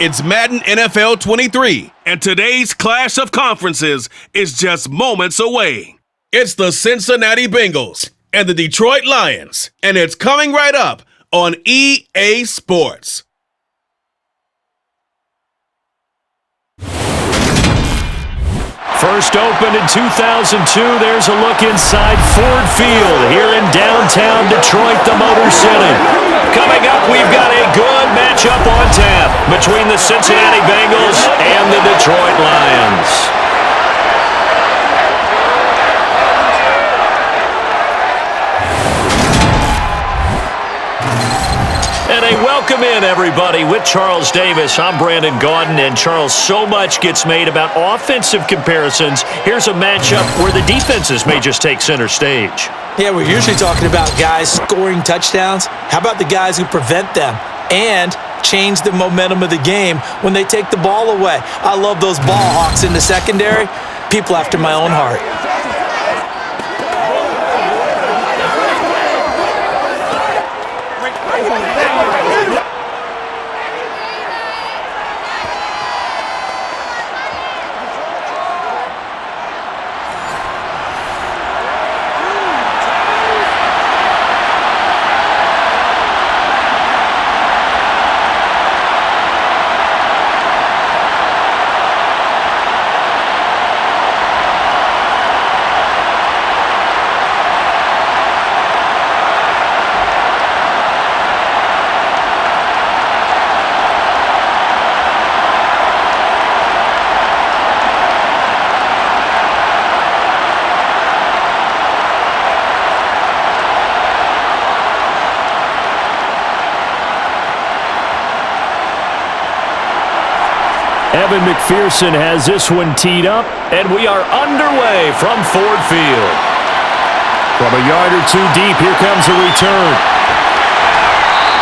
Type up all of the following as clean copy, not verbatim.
It's Madden NFL 23, and today's clash of conferences is just moments away. It's the Cincinnati Bengals and the Detroit Lions, and it's coming right up on EA Sports. First opened in 2002, there's a look inside Ford Field here in downtown Detroit, the Motor City. Coming up, we've got a good matchup on tap between the Cincinnati Bengals and the Detroit Lions. And a welcome in, everybody, with Charles Davis. I'm Brandon Gaudin, and Charles, so much gets made about offensive comparisons. Here's a matchup where the defenses may just take center stage. Yeah, we're usually talking about guys scoring touchdowns. How about the guys who prevent them and change the momentum of the game when they take the ball away? I love those ball hawks in the secondary. People after my own heart. Evan McPherson has this one teed up, and we are underway from Ford Field. From a yard or two deep, here comes a return.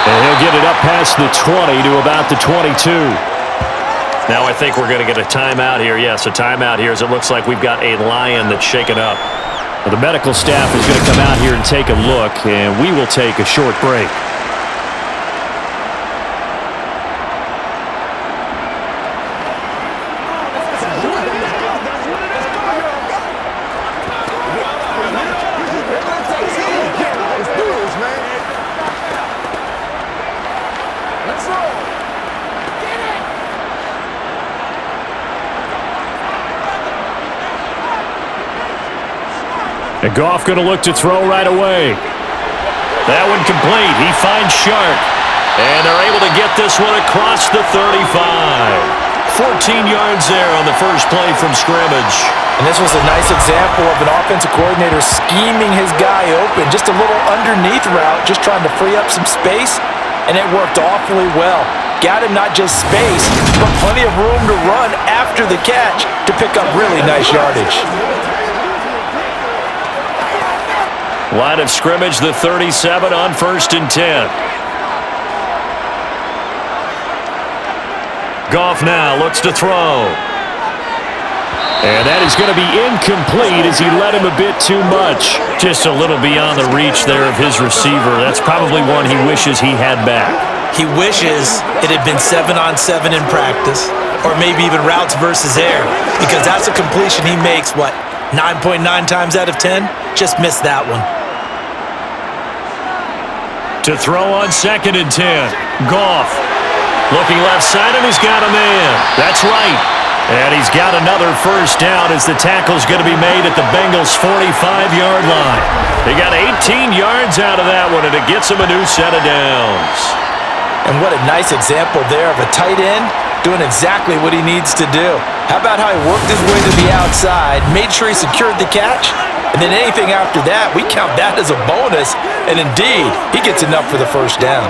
And he'll get it up past the 20 to about the 22. Now I think we're going to get a timeout here. Yes, a timeout here as it looks like we've got a Lion that's shaken up. Well, the medical staff is going to come out here and take a look, and we will take a short break. And Goff going to look to throw right away. That one complete. He finds Sharp. And they're able to get this one across the 35. 14 yards there on the first play from scrimmage. And this was a nice example of an offensive coordinator scheming his guy open. Just a little underneath route, just trying to free up some space. And it worked awfully well. Got him not just space, but plenty of room to run after the catch to pick up really nice yardage. Line of scrimmage, the 37 on 1st and 10. Goff now looks to throw. And that is going to be incomplete as he let him a bit too much. Just a little beyond the reach there of his receiver. That's probably one he wishes he had back. He wishes it had been 7-on-7 in practice, or maybe even routes versus air, because that's a completion he makes, 9.9 times out of 10? Just missed that one. To throw on 2nd and 10. Goff looking left side, and he's got a man. That's right. And he's got another first down as the tackle's going to be made at the Bengals' 45-yard line. They got 18 yards out of that one, and it gets him a new set of downs. And what a nice example there of a tight end doing exactly what he needs to do. How about how he worked his way to the outside, made sure he secured the catch, and then anything after that, we count that as a bonus. And indeed, he gets enough for the first down.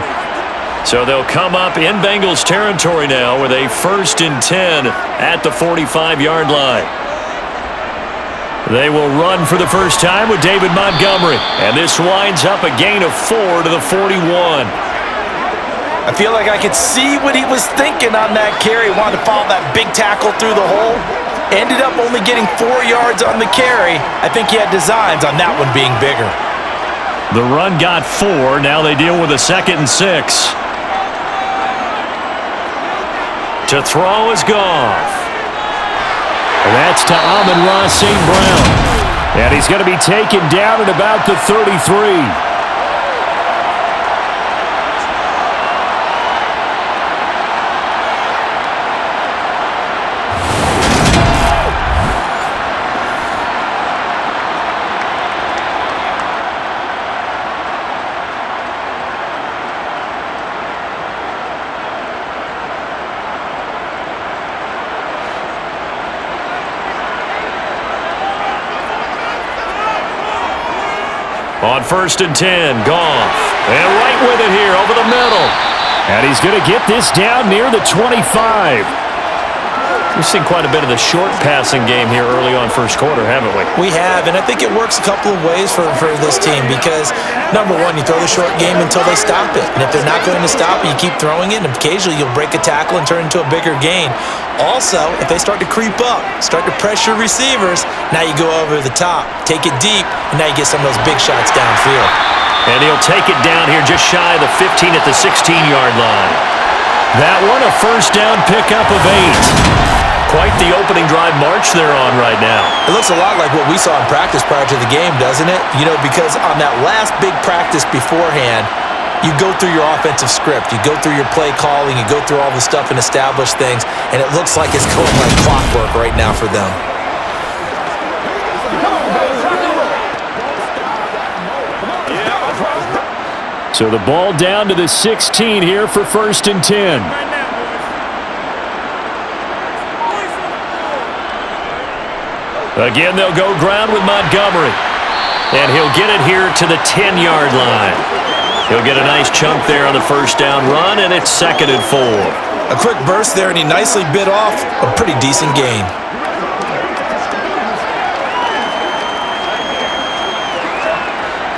So they'll come up in Bengals territory now with a 1st and 10 at the 45-yard line. They will run for the first time with David Montgomery. And this winds up a gain of 4 to the 41. I feel like I could see what he was thinking on that carry. Wanted to follow that big tackle through the hole. Ended up only getting 4 yards on the carry. I think he had designs on that one being bigger. The run got 4. Now they deal with a 2nd and 6. To throw is Goff. That's to Amon-Ra St. Brown. And he's going to be taken down at about the 33. On 1st and 10, Goff. And right with it here over the middle. And he's going to get this down near the 25. We've seen quite a bit of the short passing game here early on first quarter, haven't we? We have, and I think it works a couple of ways for this team because, number one, you throw the short game until they stop it. And if they're not going to stop it, you keep throwing it, and occasionally you'll break a tackle and turn into a bigger gain. Also, if they start to creep up, start to pressure receivers, now you go over the top, take it deep, and now you get some of those big shots downfield. And he'll take it down here just shy of the 15 at the 16-yard line. That one a first down pickup of 8. Quite the opening drive march they're on right now. It looks a lot like what we saw in practice prior to the game, doesn't it? You know, because on that last big practice beforehand, you go through your offensive script, you go through your play calling, you go through all the stuff and establish things, and it looks like it's going like clockwork right now for them. So the ball down to the 16 here for 1st and 10. Again, they'll go ground with Montgomery. And he'll get it here to the 10-yard line. He'll get a nice chunk there on the first down run, and it's 2nd and 4. A quick burst there, and he nicely bit off a pretty decent gain.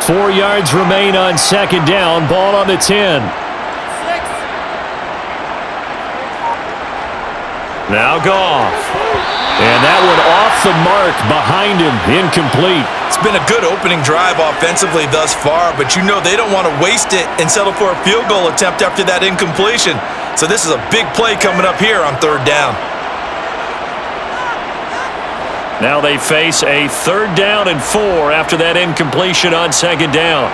Four yards remain on 2nd down. Ball on the 10. Now Goff. And that one off the mark behind him, incomplete. It's been a good opening drive offensively thus far, but you know they don't want to waste it and settle for a field goal attempt after that incompletion. So this is a big play coming up here on 3rd down. Now they face a 3rd down and 4 after that incompletion on 2nd down.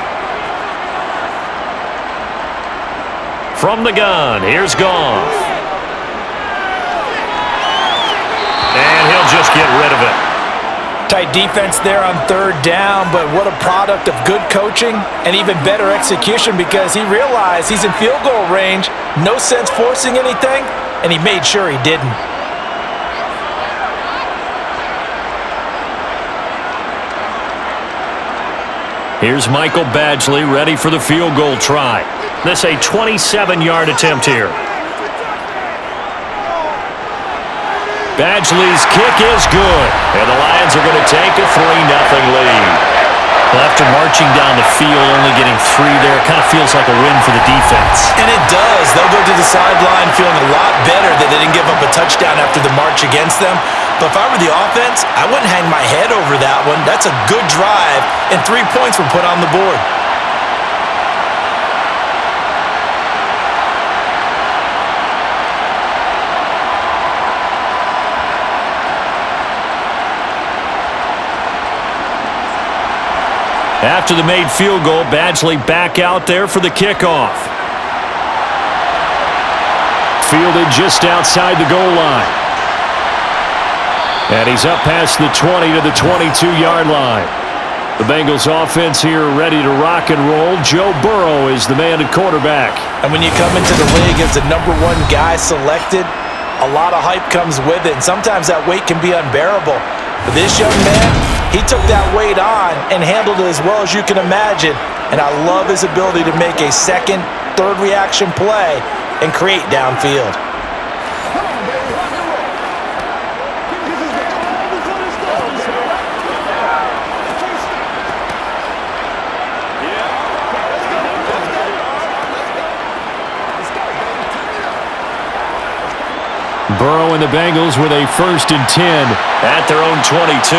From the gun, here's Goff. And he'll just get rid of it. Tight defense there on 3rd down, but what a product of good coaching and even better execution because he realized he's in field goal range, no sense forcing anything, and he made sure he didn't. Here's Michael Badgley ready for the field goal try. This a 27-yard attempt here. Badgley's kick is good, and the Lions are going to take a 3-0 lead. Well, after marching down the field, only getting 3 there, it kind of feels like a win for the defense. And it does. They'll go to the sideline feeling a lot better that they didn't give up a touchdown after the march against them. But if I were the offense, I wouldn't hang my head over that one. That's a good drive, and 3 points were put on the board. After the made field goal, Badgley back out there for the kickoff. Fielded just outside the goal line. And he's up past the 20 to the 22-yard line. The Bengals offense here ready to rock and roll. Joe Burrow is the man at quarterback. And when you come into the league as the #1 guy selected, a lot of hype comes with it. And sometimes that weight can be unbearable. But this young man, he took that weight on and handled it as well as you can imagine. And I love his ability to make a second, third reaction play and create downfield. Burrow and the Bengals with a 1st and 10 at their own 22.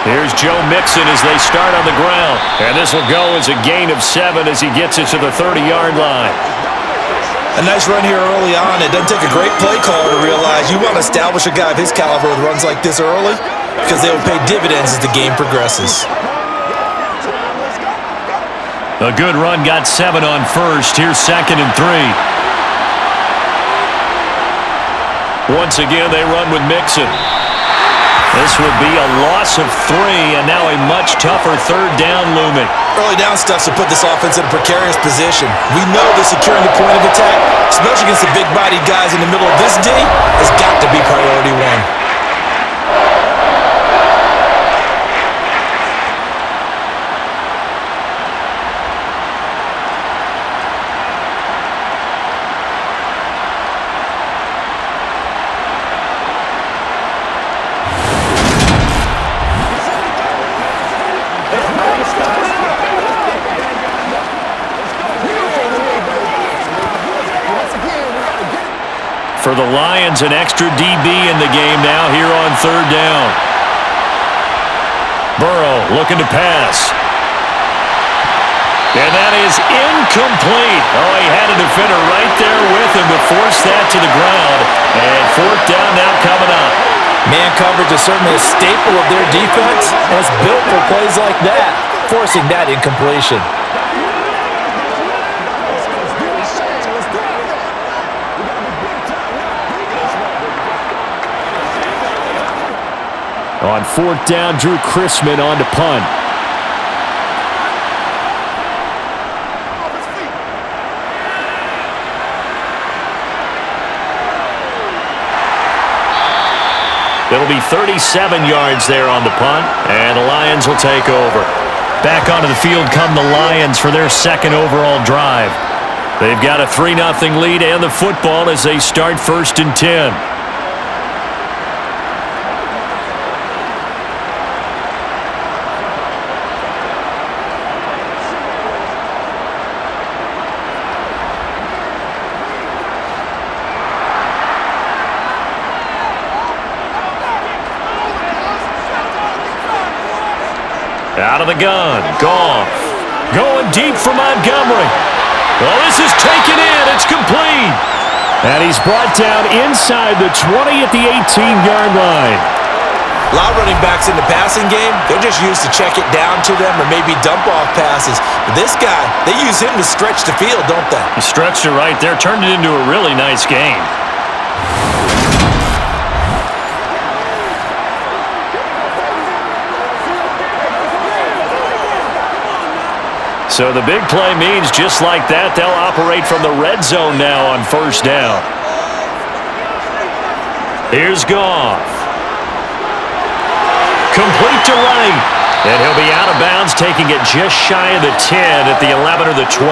Here's Joe Mixon as they start on the ground. And this will go as a gain of 7 as he gets it to the 30-yard line. A nice run here early on. It doesn't take a great play caller to realize you want to establish a guy of his caliber with runs like this early because they will pay dividends as the game progresses. A good run got 7 on first. Here's 2nd and 3. Once again, they run with Mixon. This would be a loss of 3, and now a much tougher 3rd down looming. Early down stuff to put this offense in a precarious position. We know that securing the point of attack, especially against the big-bodied guys in the middle of this D, has got to be priority 1. For the Lions, an extra DB in the game now here on 3rd down. Burrow looking to pass. And that is incomplete. Oh, he had a defender right there with him to force that to the ground. And 4th down now coming up. Man coverage is certainly a staple of their defense, and it's built for plays like that, forcing that incompletion. On 4th down, Drew Chrisman on to punt. It'll be 37 yards there on the punt, and the Lions will take over. Back onto the field come the Lions for their 2nd overall drive. They've got a 3-0 lead and the football as they start 1st and 10. Out of the gun, Goff. Going deep for Montgomery. Well, this is taken in. It's complete. And he's brought down inside the 20 at the 18-yard line. A lot of running backs in the passing game, they're just used to check it down to them or maybe dump off passes. But this guy, they use him to stretch the field, don't they? He stretched it right there, turned it into a really nice game. So the big play means just like that, they'll operate from the red zone now on 1st down. Here's Goff. Complete to right. And he'll be out of bounds, taking it just shy of the 10 at the 11 or the 12.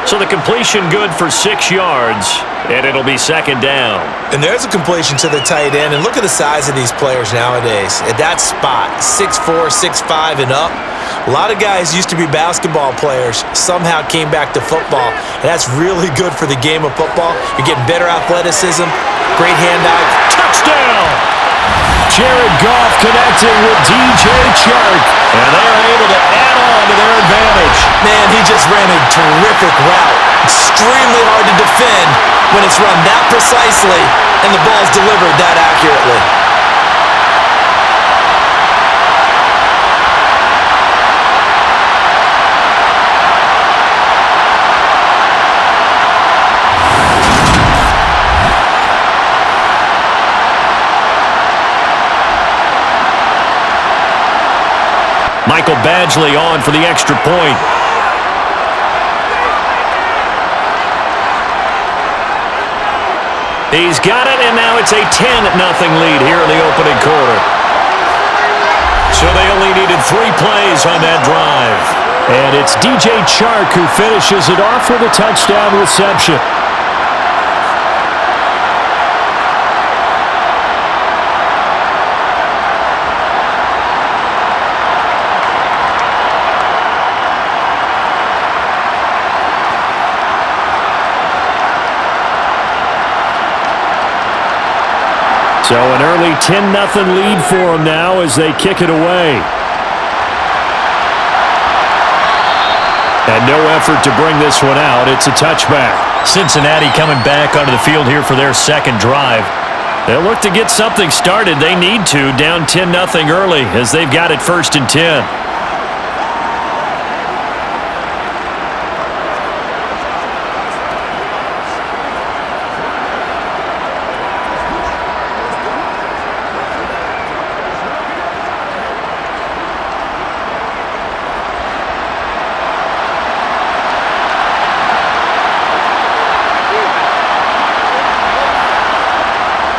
So the completion good for 6 yards, and it'll be 2nd down. And there's a completion to the tight end, and look at the size of these players nowadays. At that spot, 6'4", 6'5", and up. A lot of guys used to be basketball players, somehow came back to football, and that's really good for the game of football. You're getting better athleticism, great hand-eye. Touchdown! Jared Goff connecting with DJ Chark, and they're able to add on to their advantage. Man, he just ran a terrific route. Extremely hard to defend when it's run that precisely and the ball's delivered that accurately. Michael Badgley on for the extra point. He's got it, and now it's a 10-0 lead here in the opening quarter. So they only needed 3 plays on that drive. And it's DJ Chark who finishes it off with a touchdown reception. So an early 10-0 lead for them now as they kick it away. And no effort to bring this one out. It's a touchback. Cincinnati coming back onto the field here for their second drive. They'll look to get something started. They need to, down 10-0 early as they've got it 1st and 10.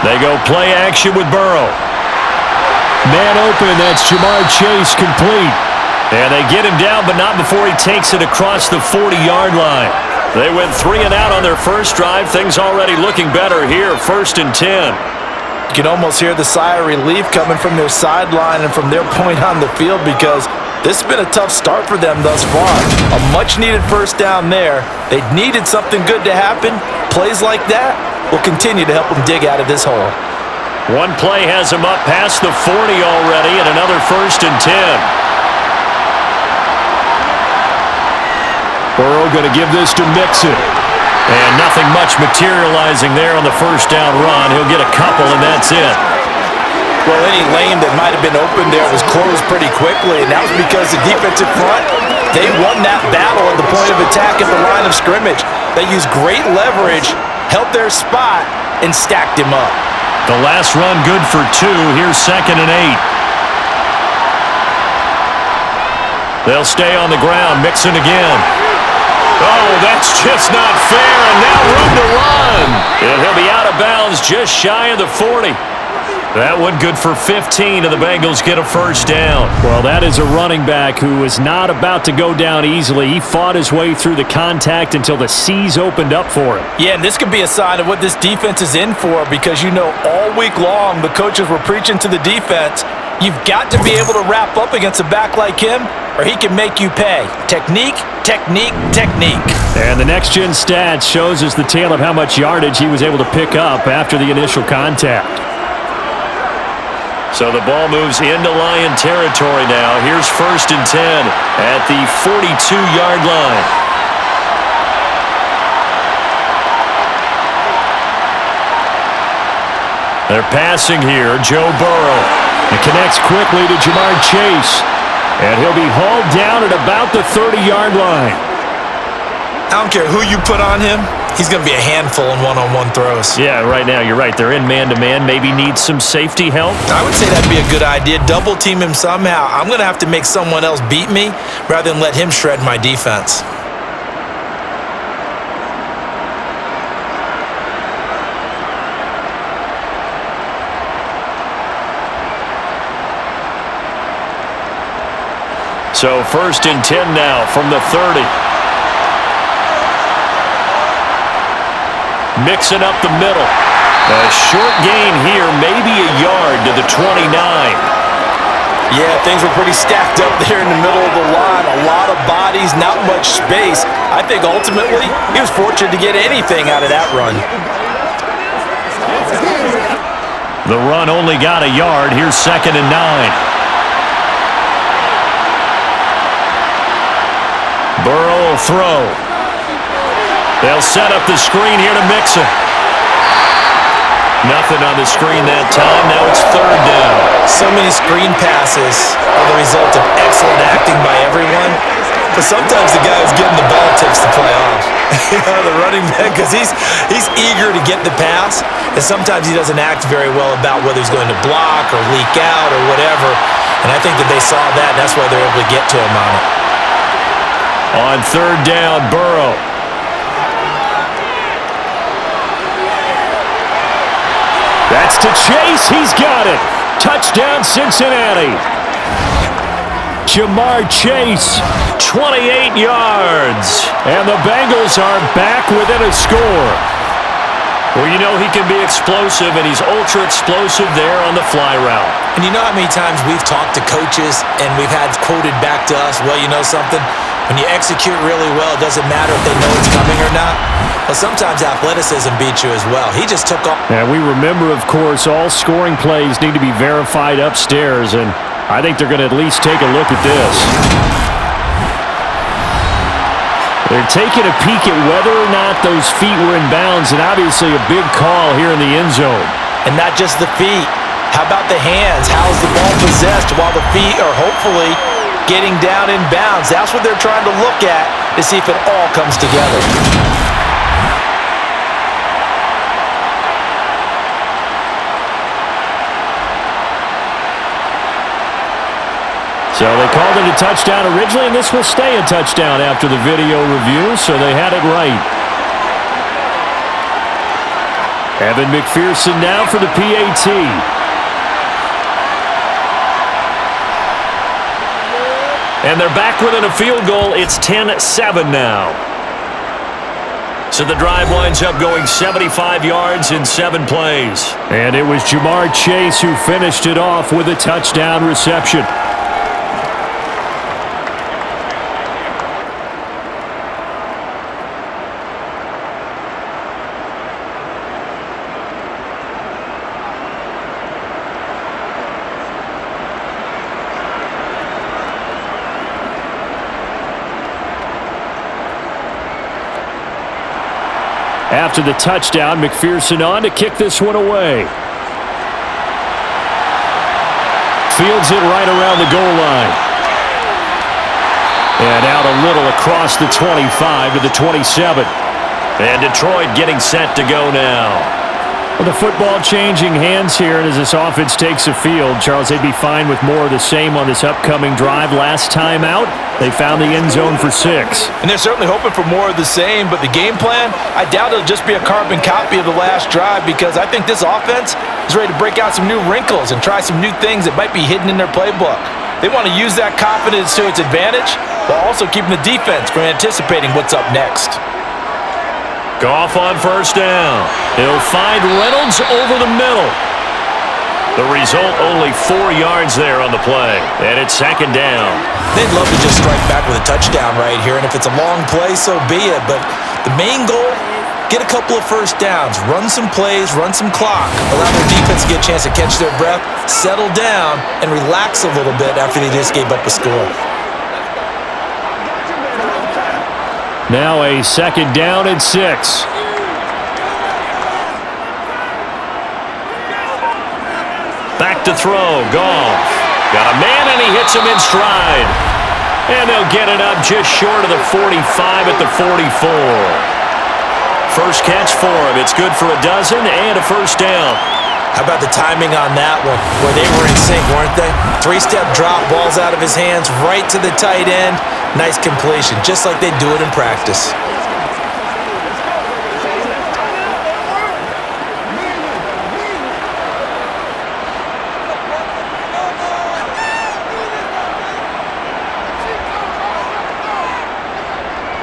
They go play action with Burrow. Man open, that's Jamar Chase complete. And they get him down, but not before he takes it across the 40-yard line. They went 3 and out on their first drive. Things already looking better here, 1st and 10. You can almost hear the sigh of relief coming from their sideline and from their point on the field because this has been a tough start for them thus far. A much-needed first down there. They needed something good to happen. Plays like that will continue to help them dig out of this hole. One play has him up past the 40 already, and another 1st and 10. Burrow going to give this to Mixon. And nothing much materializing there on the first down run. He'll get a couple, and that's it. Well, any lane that might have been open there was closed pretty quickly, and that was because the defensive front, they won that battle at the point of attack at the line of scrimmage. They used great leverage, held their spot, and stacked him up. The last run good for 2. Here's 2nd and 8. They'll stay on the ground. Mixon again. Oh, that's just not fair, and now room to run. And he'll be out of bounds just shy of the 40. That one good for 15, and the Bengals get a first down. Well, that is a running back who is not about to go down easily. He fought his way through the contact until the seas opened up for him. Yeah, and this could be a sign of what this defense is in for because, you know, all week long the coaches were preaching to the defense, you've got to be able to wrap up against a back like him or he can make you pay. Technique, technique, technique. And the next-gen stats shows us the tale of how much yardage he was able to pick up after the initial contact. So the ball moves into Lion territory now. Here's 1st and 10 at the 42-yard line. They're passing here. Joe Burrow. It connects quickly to Jamar Chase. And he'll be hauled down at about the 30-yard line. I don't care who you put on him. He's going to be a handful in one-on-one throws. Yeah, right now, you're right. They're in man-to-man. Maybe needs some safety help. I would say that'd be a good idea. Double team him somehow. I'm going to have to make someone else beat me rather than let him shred my defense. So 1st and 10 now from the 30. Mixing up the middle. A short gain here, maybe a yard to the 29. Yeah, things were pretty stacked up there in the middle of the line. A lot of bodies, not much space. I think ultimately he was fortunate to get anything out of that run. The run only got a yard. Here's 2nd and 9. Burrow will throw. They'll set up the screen here to Mixon. Nothing on the screen that time. Now it's 3rd down. So many screen passes are the result of excellent acting by everyone. But sometimes the guy who's getting the ball tips the play off. The running back, because he's eager to get the pass, and sometimes he doesn't act very well about whether he's going to block or leak out or whatever. And I think that they saw that, and that's why they're able to get to him on it. On 3rd down, Burrow. That's to Chase. He's got it. Touchdown, Cincinnati. Jamar Chase, 28 yards. And the Bengals are back within a score. Well, you know he can be explosive, and he's ultra-explosive there on the fly route. And you know how many times we've talked to coaches and we've had quoted back to us, well, you know something? When you execute really well, it doesn't matter if they know it's coming or not. Well, sometimes athleticism beats you as well. He just took off. And we remember, of course, all scoring plays need to be verified upstairs, and I think they're going to at least take a look at this. They're taking a peek at whether or not those feet were in bounds, and obviously a big call here in the end zone. And not just the feet. How about the hands? How's the ball possessed while the feet are hopefully getting down in bounds? That's what they're trying to look at to see if it all comes together. So they called it a touchdown originally, and this will stay a touchdown after the video review, so they had it right. Evan McPherson now for the PAT. And they're back within a field goal. It's 10-7 now. So the drive winds up going 75 yards in 7 plays. And it was Jamar Chase who finished it off with a touchdown reception. After the touchdown, McPherson on to kick this one away. Fields it right around the goal line. And out a little across the 25 to the 27. And Detroit getting set to go now. Well, the football changing hands here, and as this offense takes the field, Charles, they'd be fine with more of the same on this upcoming drive. Last time out, they found the end zone for 6. And they're certainly hoping for more of the same, but the game plan, I doubt it'll just be a carbon copy of the last drive, because I think this offense is ready to break out some new wrinkles and try some new things that might be hidden in their playbook. They want to use that confidence to its advantage while also keeping the defense from anticipating what's up next. Goff on first down. He'll find Reynolds over the middle. The result, only 4 yards there on the play. And it's second down. They'd love to just strike back with a touchdown right here, and if it's a long play, so be it. But the main goal, get a couple of first downs, run some plays, run some clock, allow their defense to get a chance to catch their breath, settle down, and relax a little bit after they just gave up a score. Now a second down and 6. Back to throw. Goff. Got a man, and he hits him in stride. And they'll get it up just short of the 45 at the 44. First catch for him. It's good for a dozen and a first down. How about the timing on that one, where they were in sync, weren't they? 3-step drop, ball's out of his hands, right to the tight end. Nice completion, just like they do it in practice.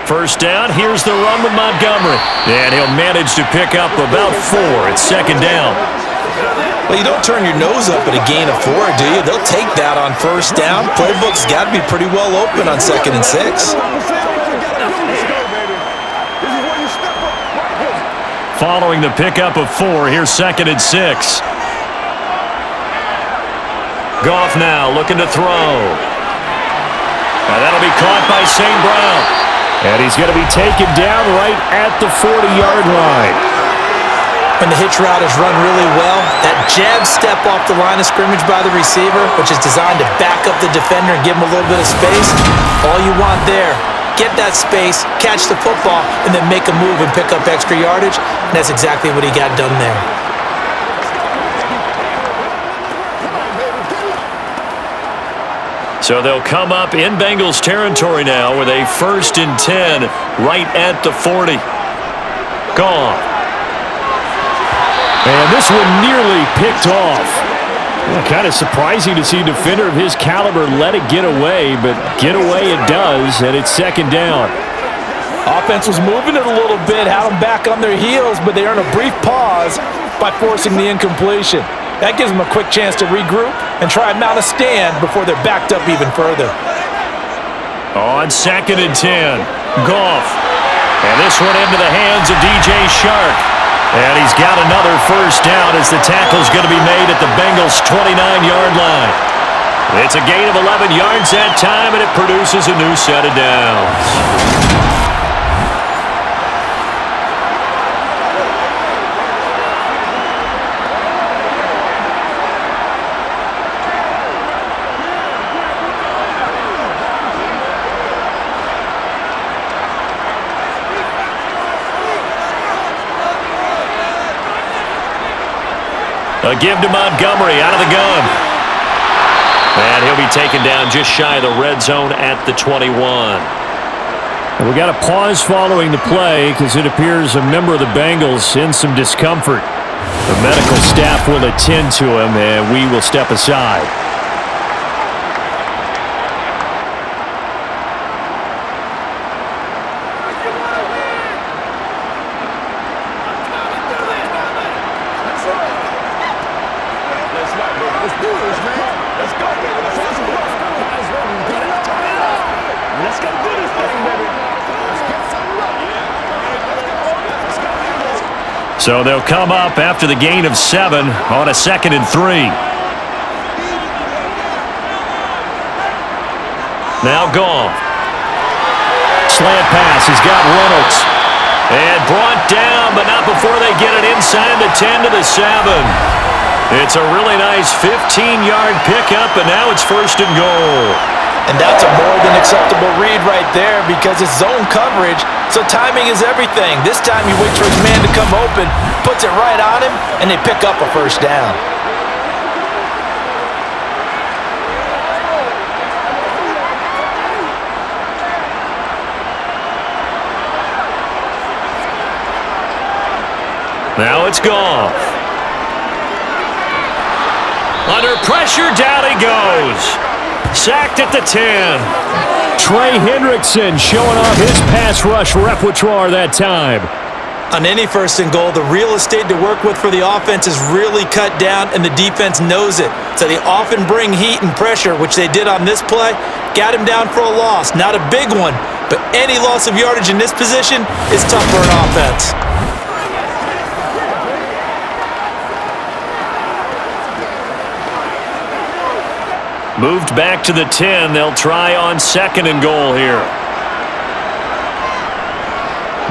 First down, here's the run with Montgomery. And he'll manage to pick up about 4. It's second down. Well, you don't turn your nose up at a gain of 4, do you? They'll take that on first down. Playbook's got to be pretty well open on 2nd and 6. Following the pickup of 4, here's 2nd and 6. Goff now looking to throw. Now that'll be caught by St. Brown. And he's going to be taken down right at the 40-yard line. And the hitch route is run really well. That jab step off the line of scrimmage by the receiver, which is designed to back up the defender and give him a little bit of space. All you want there, get that space, catch the football, and then make a move and pick up extra yardage. And that's exactly what he got done there. So they'll come up in Bengals territory now with a 1st and 10 right at the 40. Gone. And this one nearly picked off. Well, kind of surprising to see a defender of his caliber let it get away, but get away it does, and it's second down. Offense was moving it a little bit, had them back on their heels, but they earn a brief pause by forcing the incompletion. That gives them a quick chance to regroup and try and mount a stand before they're backed up even further. On 2nd and 10, Goff. And this one into the hands of DJ Shark. And he's got another first down as the tackle's going to be made at the Bengals' 29-yard line. It's a gain of 11 yards that time, and it produces a new set of downs. A give to Montgomery out of the gun. And he'll be taken down just shy of the red zone at the 21. And we got a pause following the play because it appears a member of the Bengals in some discomfort. The medical staff will attend to him, and we will step aside. So they'll come up after the gain of 7 on a 2nd and 3. Now Goff. Slant pass. He's got Reynolds. And brought down, but not before they get it inside the 10 to the 7. It's a really nice 15-yard pickup, and now it's 1st and goal. And that's a more than acceptable read right there because it's zone coverage, so timing is everything. This time he waits for his man to come open, puts it right on him, and they pick up a first down. Now it's Goff. Under pressure, down he goes. Sacked at the 10. Trey Hendrickson showing off his pass rush repertoire that time. On any 1st and goal, the real estate to work with for the offense is really cut down, and the defense knows it. So they often bring heat and pressure, which they did on this play. Got him down for a loss. Not a big one, but any loss of yardage in this position is tough for an offense. Moved back to the 10. They'll try on 2nd and goal here.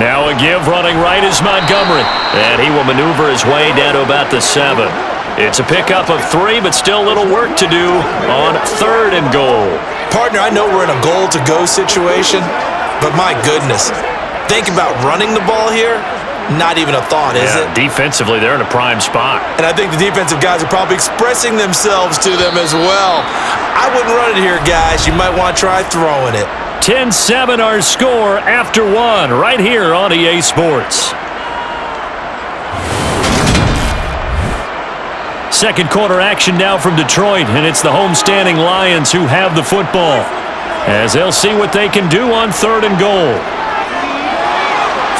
Now a give running right is Montgomery. And he will maneuver his way down to about the 7. It's a pickup of 3, but still a little work to do on 3rd and goal. Partner, I know we're in a goal-to-go situation, but my goodness, think about running the ball here. Not even a thought, is it? Defensively, they're in a prime spot. And I think the defensive guys are probably expressing themselves to them as well. I wouldn't run it here, guys. You might want to try throwing it. 10-7 our score after 1 right here on EA Sports. 2nd quarter action now from Detroit, and it's the homestanding Lions who have the football, as they'll see what they can do on 3rd and goal.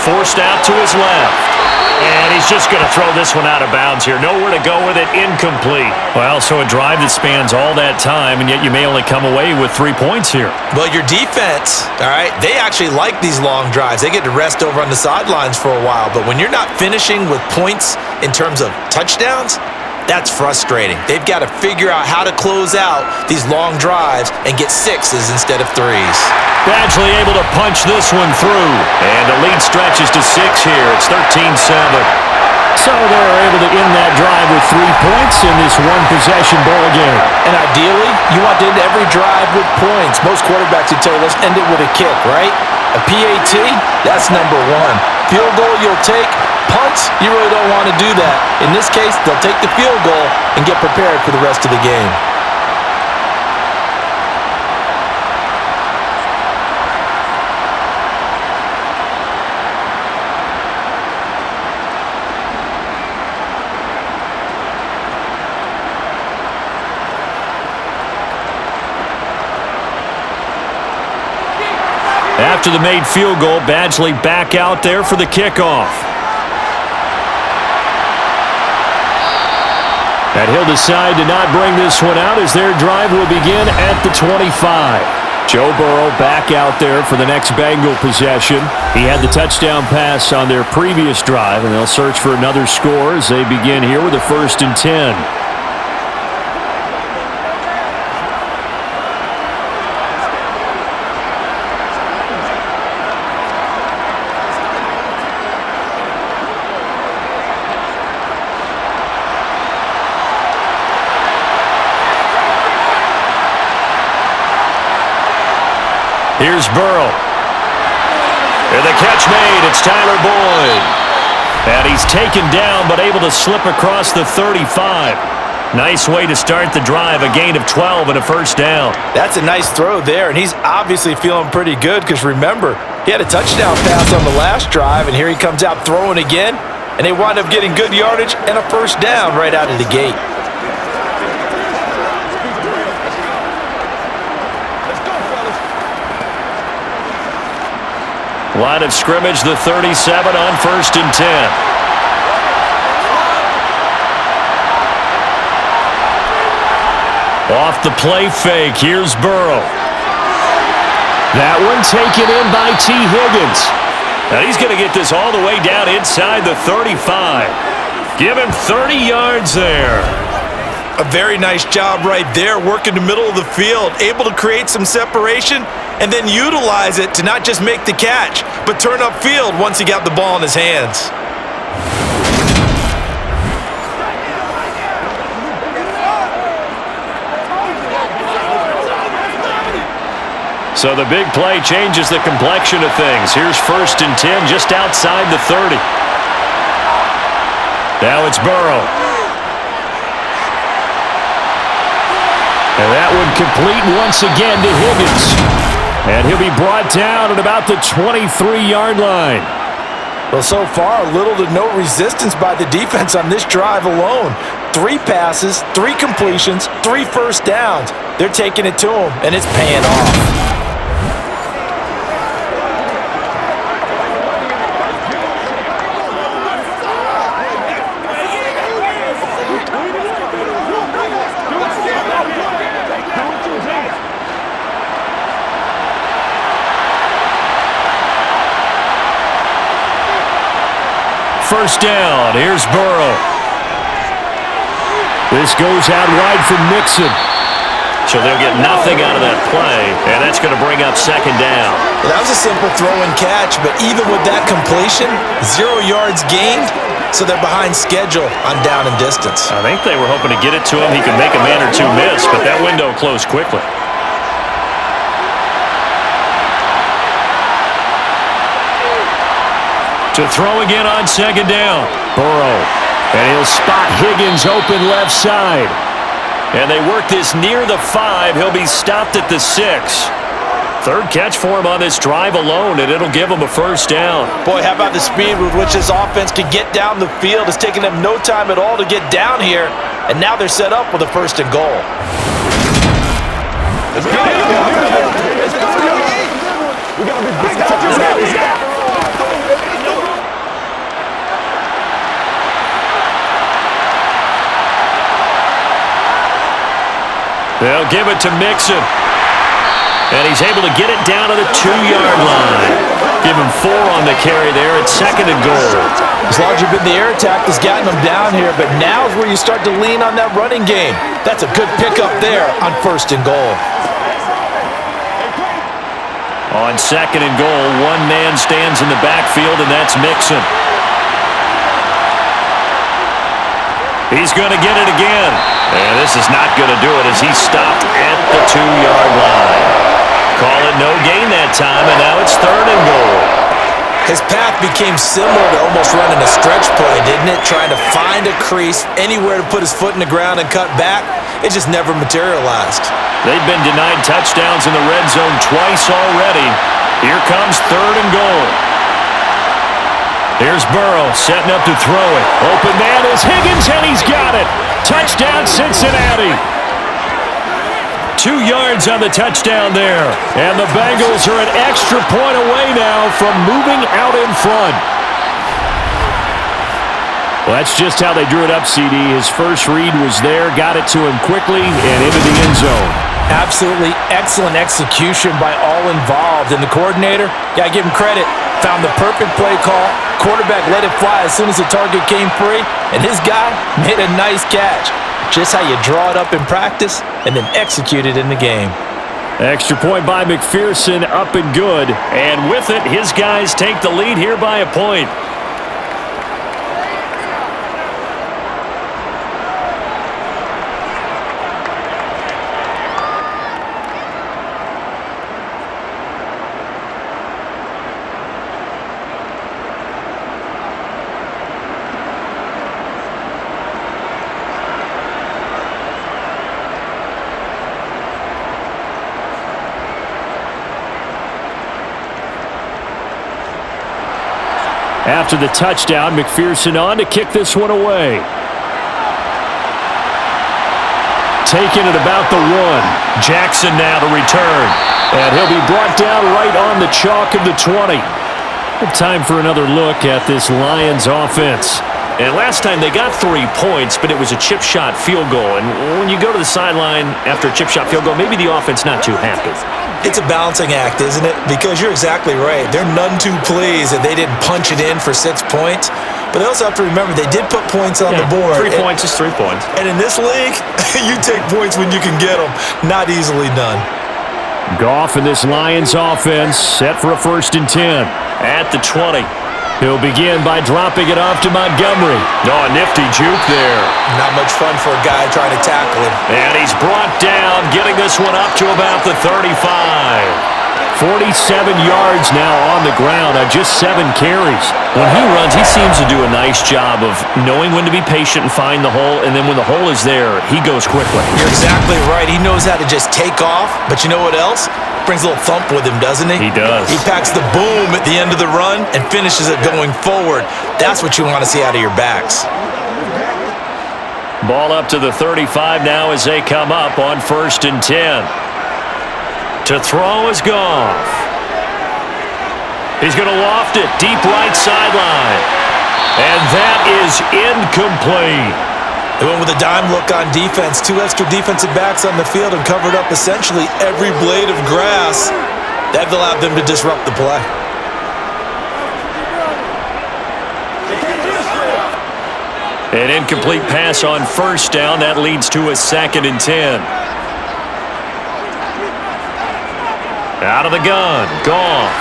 Forced out to his left. And he's just going to throw this one out of bounds here. Nowhere to go with it. Incomplete. Well, so a drive that spans all that time, and yet you may only come away with 3 points here. Well, your defense, all right, they actually like these long drives. They get to rest over on the sidelines for a while. But when you're not finishing with points in terms of touchdowns, that's frustrating. They've got to figure out how to close out these long drives and get 6s instead of 3s. Badgley able to punch this one through. And the lead stretches to 6 here. It's 13-7. So they're able to end that drive with 3 points in this one-possession ball game. And ideally, you want to end every drive with points. Most quarterbacks would tell you, let's end it with a kick, right? A PAT, that's number 1. Field goal you'll take. Punts, you really don't want to do that. In this case, they'll take the field goal and get prepared for the rest of the game. After the made field goal, Badgley back out there for the kickoff. And he'll decide to not bring this one out as their drive will begin at the 25. Joe Burrow back out there for the next Bengal possession. He had the touchdown pass on their previous drive, and they'll search for another score as they begin here with a 1st and 10. Here's Burrow. And the catch made. It's Tyler Boyd. And he's taken down but able to slip across the 35. Nice way to start the drive. A gain of 12 and a 1st down. That's a nice throw there, and he's obviously feeling pretty good because remember, he had a touchdown pass on the last drive, and here he comes out throwing again, and they wind up getting good yardage and a 1st down right out of the gate. Line of scrimmage, the 37 on 1st and 10. Off the play fake, here's Burrow. That one taken in by T. Higgins. Now he's going to get this all the way down inside the 35. Give him 30 yards there. A very nice job right there, working the middle of the field, able to create some separation and then utilize it to not just make the catch, but turn upfield once he got the ball in his hands. So the big play changes the complexion of things. Here's 1st and 10 just outside the 30. Now it's Burrow. And that one complete once again to Higgins. And he'll be brought down at about the 23-yard line. Well, so far, little to no resistance by the defense on this drive alone. 3 passes, 3 completions, 3 1st downs. They're taking it to him, and it's paying off. First down, here's Burrow. This goes out wide for Mixon. So they'll get nothing out of that play, and that's going to bring up 2nd down. Well, that was a simple throw and catch, but even with that completion, 0 yards gained, so they're behind schedule on down and distance. I think they were hoping to get it to him. He could make a man or two miss, but that window closed quickly. To throw again on 2nd down. Burrow. And he'll spot Higgins open left side. And they work this near the 5. He'll be stopped at the 6. 3rd catch for him on this drive alone, and it'll give him a 1st down. Boy, how about the speed with which this offense can get down the field? It's taken them no time at all to get down here, and now they're set up with a 1st and goal. Let's go. We got to be big touches. They'll give it to Mixon. And he's able to get it down to the 2-yard line. Give him 4 on the carry there at 2nd and goal. As large as the air attack has gotten them down here, but now is where you start to lean on that running game. That's a good pickup there on 1st and goal. On 2nd and goal, one man stands in the backfield, and that's Mixon. He's going to get it again. And this is not going to do it as he's stopped at the 2-yard line. Call it no gain that time, and now it's 3rd and goal. His path became similar to almost running a stretch play, didn't it? Trying to find a crease, anywhere to put his foot in the ground and cut back. It just never materialized. They've been denied touchdowns in the red zone twice already. Here comes 3rd and goal. Here's Burrow setting up to throw it. Open man is Higgins, and he's got it. Touchdown, Cincinnati. 2 yards on the touchdown there. And the Bengals are an extra point away now from moving out in front. Well, that's just how they drew it up, CD. His first read was there, got it to him quickly, and into the end zone. Absolutely excellent execution by all involved. And the coordinator, got to give him credit, found the perfect play call. Quarterback let it fly as soon as the target came free, and his guy made a nice catch. Just how you draw it up in practice and then execute it in the game. Extra point by McPherson, up and good. And with it, his guys take the lead here by a point. After the touchdown, McPherson on to kick this one away. Taking it about the 1. Jackson now to return. And he'll be brought down right on the chalk of the 20. Time for another look at this Lions offense. And last time they got 3 points, but it was a chip shot field goal. And when you go to the sideline after a chip shot field goal, maybe the offense not too happy. It's a balancing act, isn't it? Because you're exactly right. They're none too pleased that they didn't punch it in for 6 points. But they also have to remember they did put points on the board. 3 points is 3 points. And in this league, you take points when you can get them. Not easily done. Goff in this Lions offense set for a 1st and 10. At the 20. He'll begin by dropping it off to Montgomery. Oh, nifty juke there. Not much fun for a guy trying to tackle him. And he's brought down, getting this one up to about the 35. 47 yards now on the ground on just 7 carries. When he runs, he seems to do a nice job of knowing when to be patient and find the hole, and then when the hole is there, he goes quickly. You're exactly right. He knows how to just take off, but you know what else? Brings a little thump with him, doesn't he? He does. He packs the boom at the end of the run and finishes it going forward. That's what you want to see out of your backs. Ball up to the 35 now as they come up on 1st and 10. To throw is Goff. He's going to loft it deep right sideline. And that is incomplete. They went with a dime look on defense. 2 extra defensive backs on the field and covered up essentially every blade of grass. That allowed them to disrupt the play. An incomplete pass on 1st down. That leads to a 2nd and 10. Out of the gun. Goff.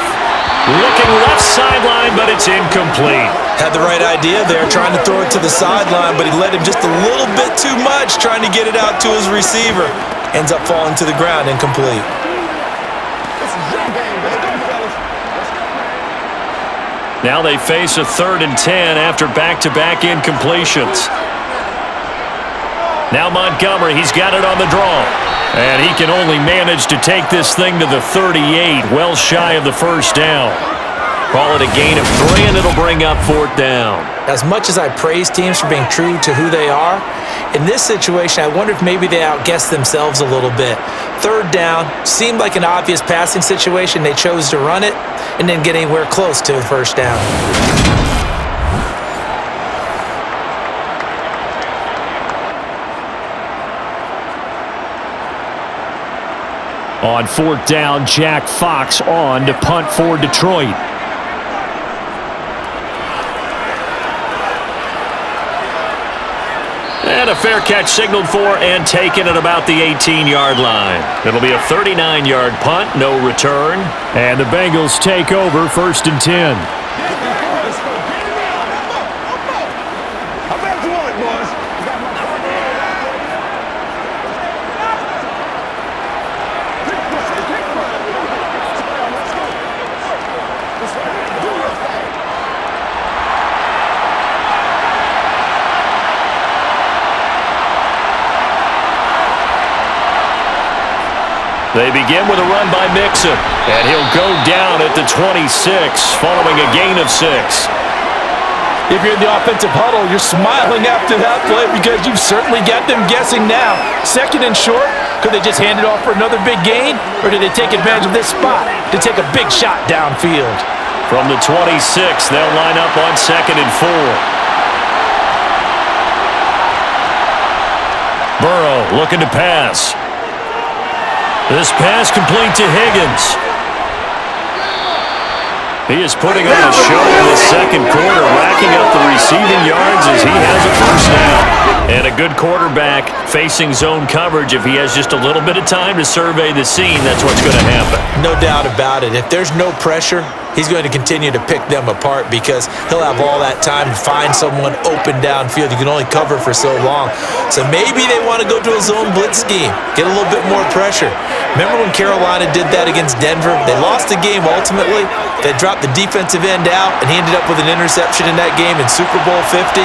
Looking left sideline, but it's incomplete. Had the right idea there, trying to throw it to the sideline, but he led him just a little bit too much, trying to get it out to his receiver. Ends up falling to the ground, incomplete. Now they face a 3rd and 10 after back-to-back incompletions. Now Montgomery, he's got it on the draw. And he can only manage to take this thing to the 38, well shy of the 1st down. Call it a gain of 3, and it'll bring up 4th down. As much as I praise teams for being true to who they are, in this situation, I wonder if maybe they outguessed themselves a little bit. 3rd down, seemed like an obvious passing situation. They chose to run it and didn't get anywhere close to a 1st down. On 4th down, Jack Fox on to punt for Detroit. And a fair catch signaled for and taken at about the 18-yard line. It'll be a 39-yard punt, no return. And the Bengals take over 1st and 10. They begin with a run by Mixon, and he'll go down at the 26 following a gain of 6. If you're in the offensive huddle, you're smiling after that play because you've certainly got them guessing now. Second and short, could they just hand it off for another big gain? Or did they take advantage of this spot to take a big shot downfield? From the 26, they'll line up on 2nd and 4. Burrow looking to pass. This pass complete to Higgins. He is putting on a show in the second quarter, racking up the receiving yards as he has a first down. And a good quarterback facing zone coverage. If he has just a little bit of time to survey the scene, that's what's going to happen. No doubt about it. If there's no pressure, he's going to continue to pick them apart because he'll have all that time to find someone open downfield. You can only cover for so long. So maybe they want to go to a zone blitz scheme, get a little bit more pressure. Remember when Carolina did that against Denver? They lost the game ultimately. They dropped the defensive end out, and he ended up with an interception in that game in Super Bowl 50.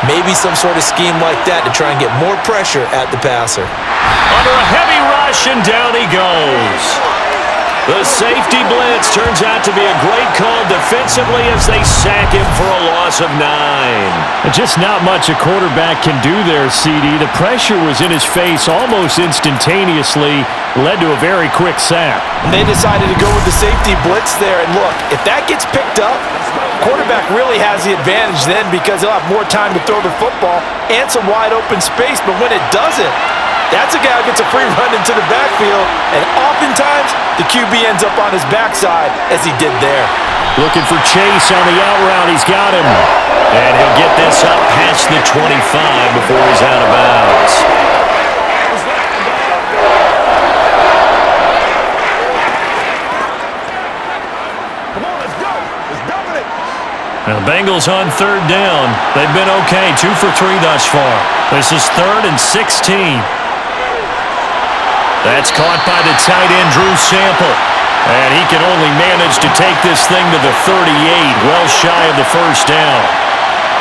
Maybe some sort of scheme like that to try and get more pressure at the passer. Under a heavy rush, and down he goes. The safety blitz turns out to be a great call defensively as they sack him for a loss of 9. Just not much a quarterback can do there, CD. The pressure was in his face almost instantaneously, led to a very quick sack. And they decided to go with the safety blitz there. And look, if that gets picked up, quarterback really has the advantage then because he'll have more time to throw the football and some wide open space. But when it doesn't, that's a guy who gets a free run into the backfield, and oftentimes the QB ends up on his backside as he did there. Looking for Chase on the out route. He's got him. And he'll get this up past the 25 before he's out of bounds. Now the Bengals on 3rd down. They've been okay, 2 for 3 thus far. This is 3rd and 16. That's caught by the tight end, Drew Sample. And he can only manage to take this thing to the 38, well shy of the first down.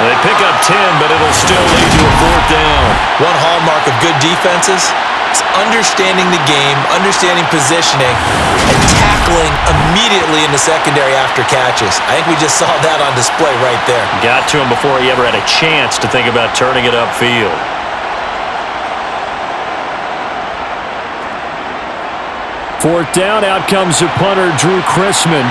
They pick up 10, but it'll still lead to a 4th down. One hallmark of good defenses is understanding the game, understanding positioning, and tackling immediately in the secondary after catches. I think we just saw that on display right there. Got to him before he ever had a chance to think about turning it upfield. Fourth down, out comes the punter, Drew Chrisman.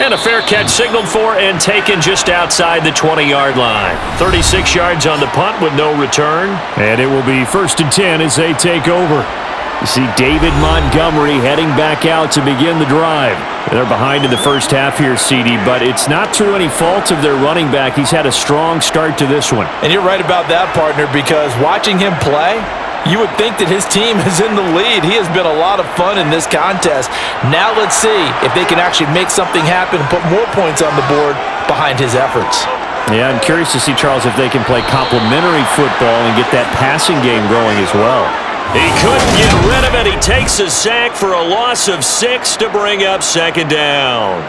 And a fair catch signaled for and taken just outside the 20-yard line. 36 yards on the punt with no return. And it will be 1st and 10 as they take over. You see David Montgomery heading back out to begin the drive. They're behind in the first half here, CD, but it's not through any fault of their running back. He's had a strong start to this one. And you're right about that, partner, because watching him play, you would think that his team is in the lead. He has been a lot of fun in this contest. Now let's see if they can actually make something happen and put more points on the board behind his efforts. Yeah, I'm curious to see, Charles, if they can play complementary football and get that passing game going as well. He couldn't get rid of it. He takes a sack for a loss of 6 to bring up 2nd down.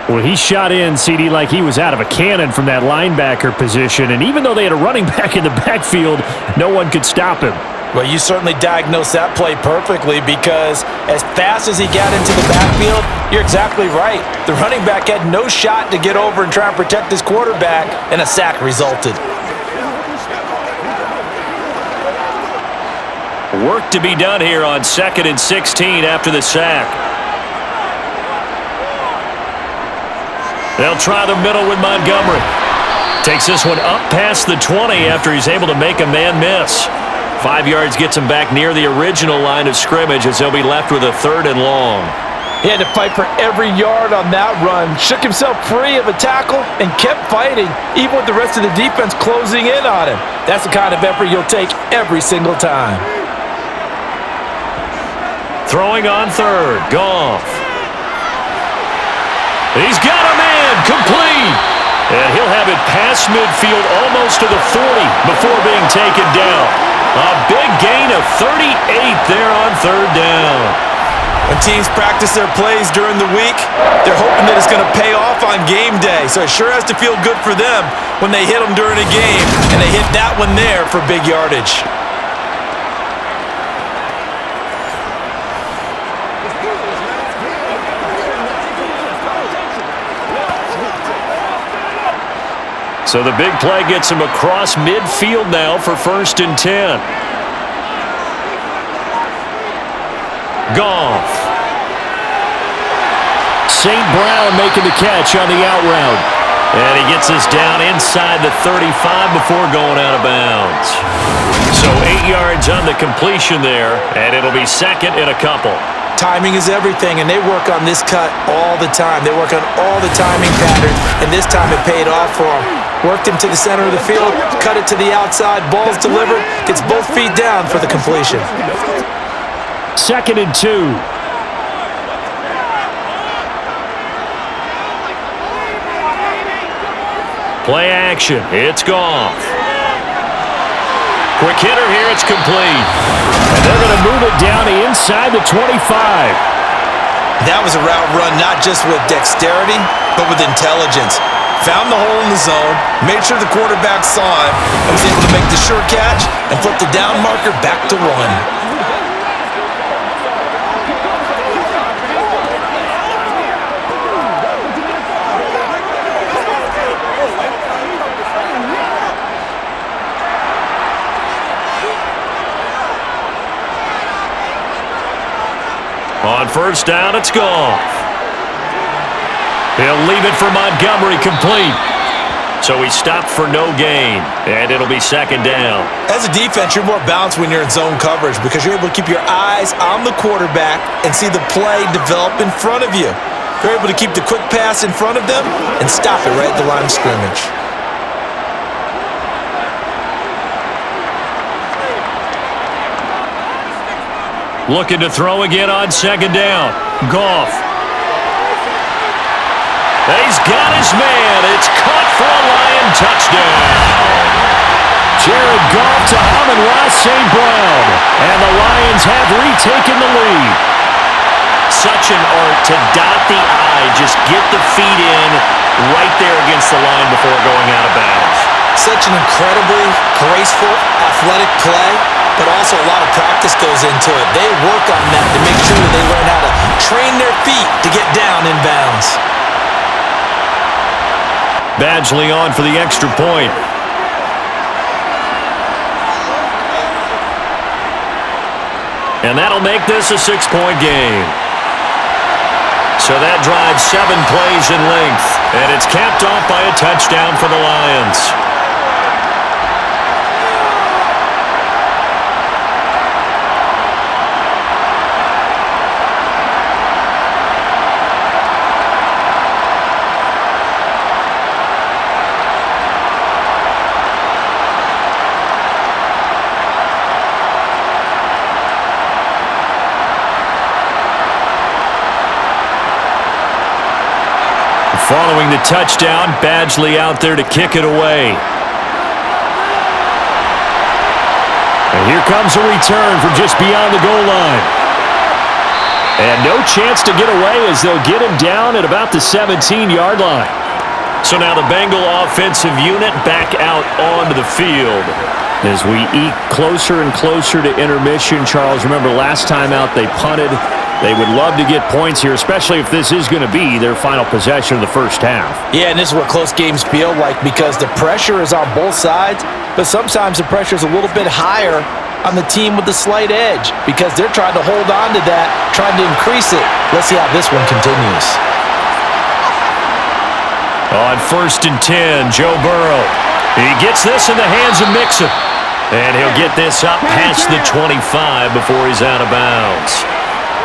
Well, he shot in, CD, like he was out of a cannon from that linebacker position. And even though they had a running back in the backfield, no one could stop him. Well, you certainly diagnosed that play perfectly because as fast as he got into the backfield, you're exactly right. The running back had no shot to get over and try and protect his quarterback, and a sack resulted. Work to be done here on 2nd and 16 after the sack. They'll try the middle with Montgomery. Takes this one up past the 20 after he's able to make a man miss. 5 yards gets him back near the original line of scrimmage as they'll be left with a 3rd and long. He had to fight for every yard on that run, shook himself free of a tackle, and kept fighting, even with the rest of the defense closing in on him. That's the kind of effort you'll take every single time. Throwing on 3rd, Goff. He's got a man, complete. And he'll have it past midfield almost to the 40 before being taken down. A big gain of 38 there on 3rd down. When teams practice their plays during the week, they're hoping that it's going to pay off on game day. So it sure has to feel good for them when they hit them during a game, and they hit that one there for big yardage. So the big play gets him across midfield now for 1st and 10. Goff. St. Brown making the catch on the out route. And he gets this down inside the 35 before going out of bounds. So 8 yards on the completion there, and it'll be 2nd and a couple. Timing is everything, and they work on this cut all the time. They work on all the timing patterns, and this time it paid off for him. Worked him to the center of the field, cut it to the outside, ball's delivered, gets both feet down for the completion. 2nd and 2. Play action. It's Goff. Quick hitter here. It's complete. And they're going to move it down to inside the 25. That was a route run not just with dexterity, but with intelligence. Found the hole in the zone, made sure the quarterback saw it, and was able to make the sure catch and flip the down marker back to 1. On 1st down, it's Goff. He'll leave it for Montgomery, complete. So he stopped for no gain, and it'll be 2nd down. As a defense, you're more balanced when you're in zone coverage because you're able to keep your eyes on the quarterback and see the play develop in front of you. You're able to keep the quick pass in front of them and stop it right at the line of scrimmage. Looking to throw again on 2nd down. Goff. He's got his man. It's caught for a Lion touchdown. Jared Goff to Amon-Ra St. Brown. And the Lions have retaken the lead. Such an art to dot the I, just get the feet in right there against the line before going out of bounds. Such an incredibly graceful, athletic play, but also a lot of practice goes into it. They work on that to make sure that they learn how to train their feet to get down in bounds. Badgley on for the extra point. And that'll make this a 6-point game. So that drives 7 plays in length, and it's capped off by a touchdown for the Lions. Following the touchdown, Badgley out there to kick it away. And here comes a return from just beyond the goal line. And no chance to get away as they'll get him down at about the 17-yard line. So now the Bengal offensive unit back out onto the field. As we eke closer and closer to intermission, Charles, remember last time out they punted. They would love to get points here, especially if this is going to be their final possession of the first half. Yeah, and this is what close games feel like because the pressure is on both sides, but sometimes the pressure is a little bit higher on the team with the slight edge because they're trying to hold on to that, trying to increase it. Let's see how this one continues. On 1st and 10, Joe Burrow. He gets this in the hands of Mixon. And he'll get this up past the 25 before he's out of bounds.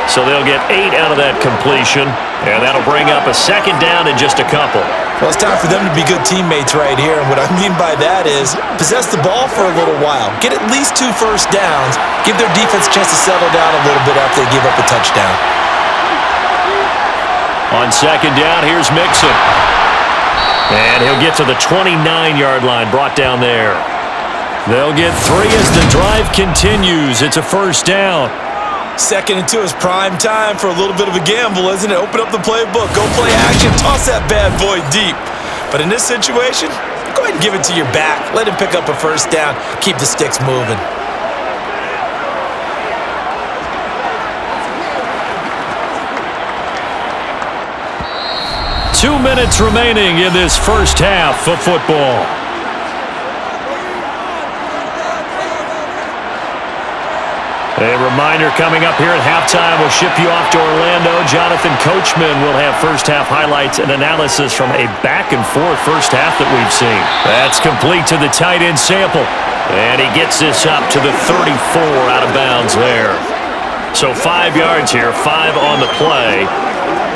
So they'll get 8 out of that completion, and that'll bring up a 2nd down in just a couple. Well, it's time for them to be good teammates right here, and what I mean by that is possess the ball for a little while, get at least 2 first downs, give their defense a chance to settle down a little bit after they give up a touchdown. On 2nd down, here's Mixon. And he'll get to the 29-yard line, brought down there. They'll get 3 as the drive continues. It's a 1st down. 2nd and 2 is prime time for a little bit of a gamble, isn't it? Open up the playbook, go play action, toss that bad boy deep. But in this situation, go ahead and give it to your back. Let him pick up a 1st down, keep the sticks moving. 2 minutes remaining in this first half of football. A reminder coming up here at halftime, we'll ship you off to Orlando. Jonathan Coachman will have first-half highlights and analysis from a back-and-forth first half that we've seen. That's complete to the tight end sample. And he gets this up to the 34 out of bounds there. So 5 yards here, 5 on the play,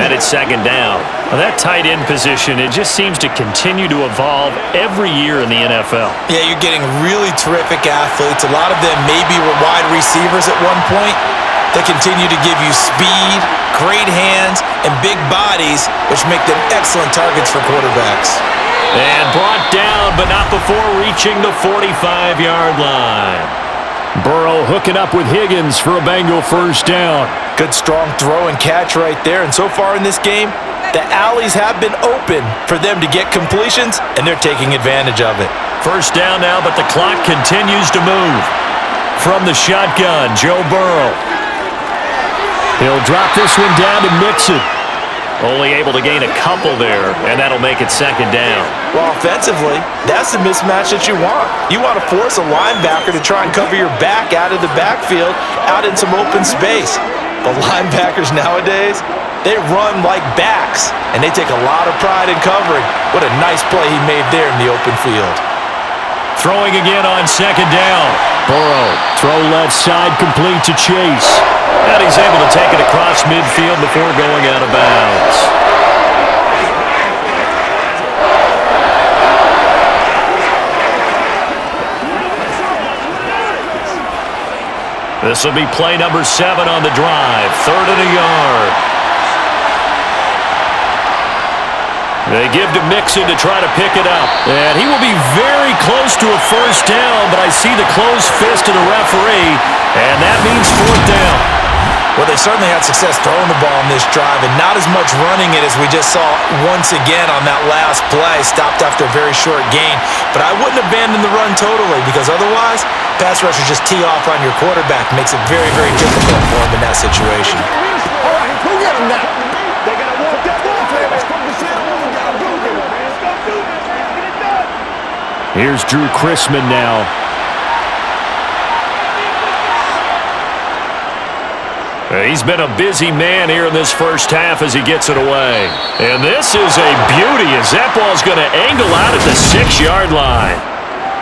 and it's second down. Now that tight end position, it just seems to continue to evolve every year in the NFL. Yeah, you're getting really terrific athletes. A lot of them maybe were wide receivers at one point. They continue to give you speed, great hands, and big bodies, which make them excellent targets for quarterbacks. And brought down, but not before reaching the 45-yard line. Burrow hooking up with Higgins for a Bengal first down. Good strong throw and catch right there. And so far in this game, the alleys have been open for them to get completions, and they're taking advantage of it. First down now, but the clock continues to move. From the shotgun, Joe Burrow. He'll drop this one down to Mixon. Only able to gain a couple there, and that'll make it second down. Well, offensively, that's the mismatch that you want. You want to force a linebacker to try and cover your back out of the backfield, out in some open space. The linebackers nowadays, they run like backs, and they take a lot of pride in covering. What a nice play he made there in the open field. Throwing again on second down. Burrow, throw left side, complete to Chase. And he's able to take it across midfield before going out of bounds. This will be play number 7 on the drive. 3rd and a yard. They give to Mixon to try to pick it up. And he will be very close to a first down, but I see the closed fist of the referee, and that means 4th down. Well, they certainly had success throwing the ball on this drive, and not as much running it as we just saw once again on that last play. Stopped after a very short gain. But I wouldn't abandon the run totally, because otherwise, pass rushers just tee off on your quarterback. Makes it very, very difficult for him in that situation. All right, go get him now. They got to walk that ball for him. Let's focus in on what we got to do here, man. Let's go do this. Let's get it done. Here's Drew Chrisman now. He's been a busy man here in this first half as he gets it away. And this is a beauty as that ball's going to angle out at the 6-yard line.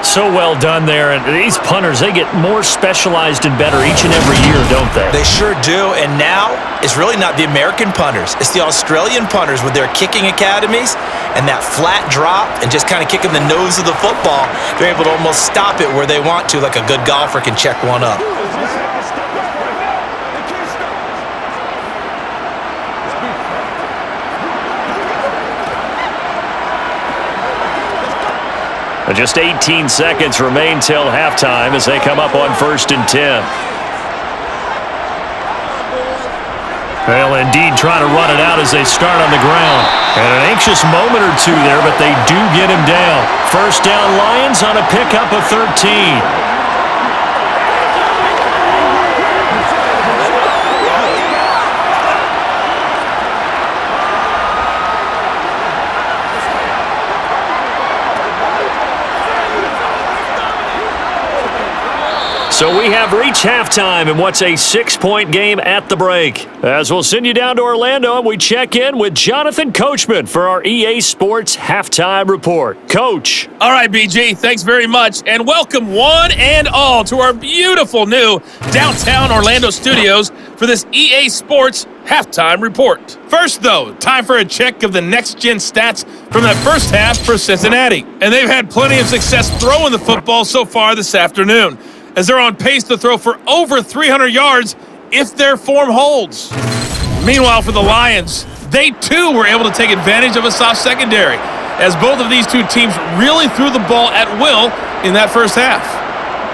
So well done there. And these punters, they get more specialized and better each and every year, don't they? They sure do. And now it's really not the American punters. It's the Australian punters with their kicking academies and that flat drop and just kind of kicking the nose of the football. They're able to almost stop it where they want to, like a good golfer can check one up. Just 18 seconds remain till halftime as they come up on 1st and 10. Well, indeed, trying to run it out as they start on the ground. And an anxious moment or two there, but they do get him down. First down, Lions on a pickup of 13. So we have reached halftime in what's a 6-point game at the break. As we'll send you down to Orlando and we check in with Jonathan Coachman for our EA Sports Halftime Report. Coach. All right, BG, thanks very much. And welcome one and all to our beautiful new downtown Orlando studios for this EA Sports Halftime Report. First, though, time for a check of the next-gen stats from that first half for Cincinnati. And they've had plenty of success throwing the football so far this afternoon, as they're on pace to throw for over 300 yards if their form holds. Meanwhile, for the Lions, they too were able to take advantage of a soft secondary, as both of these two teams really threw the ball at will in that first half.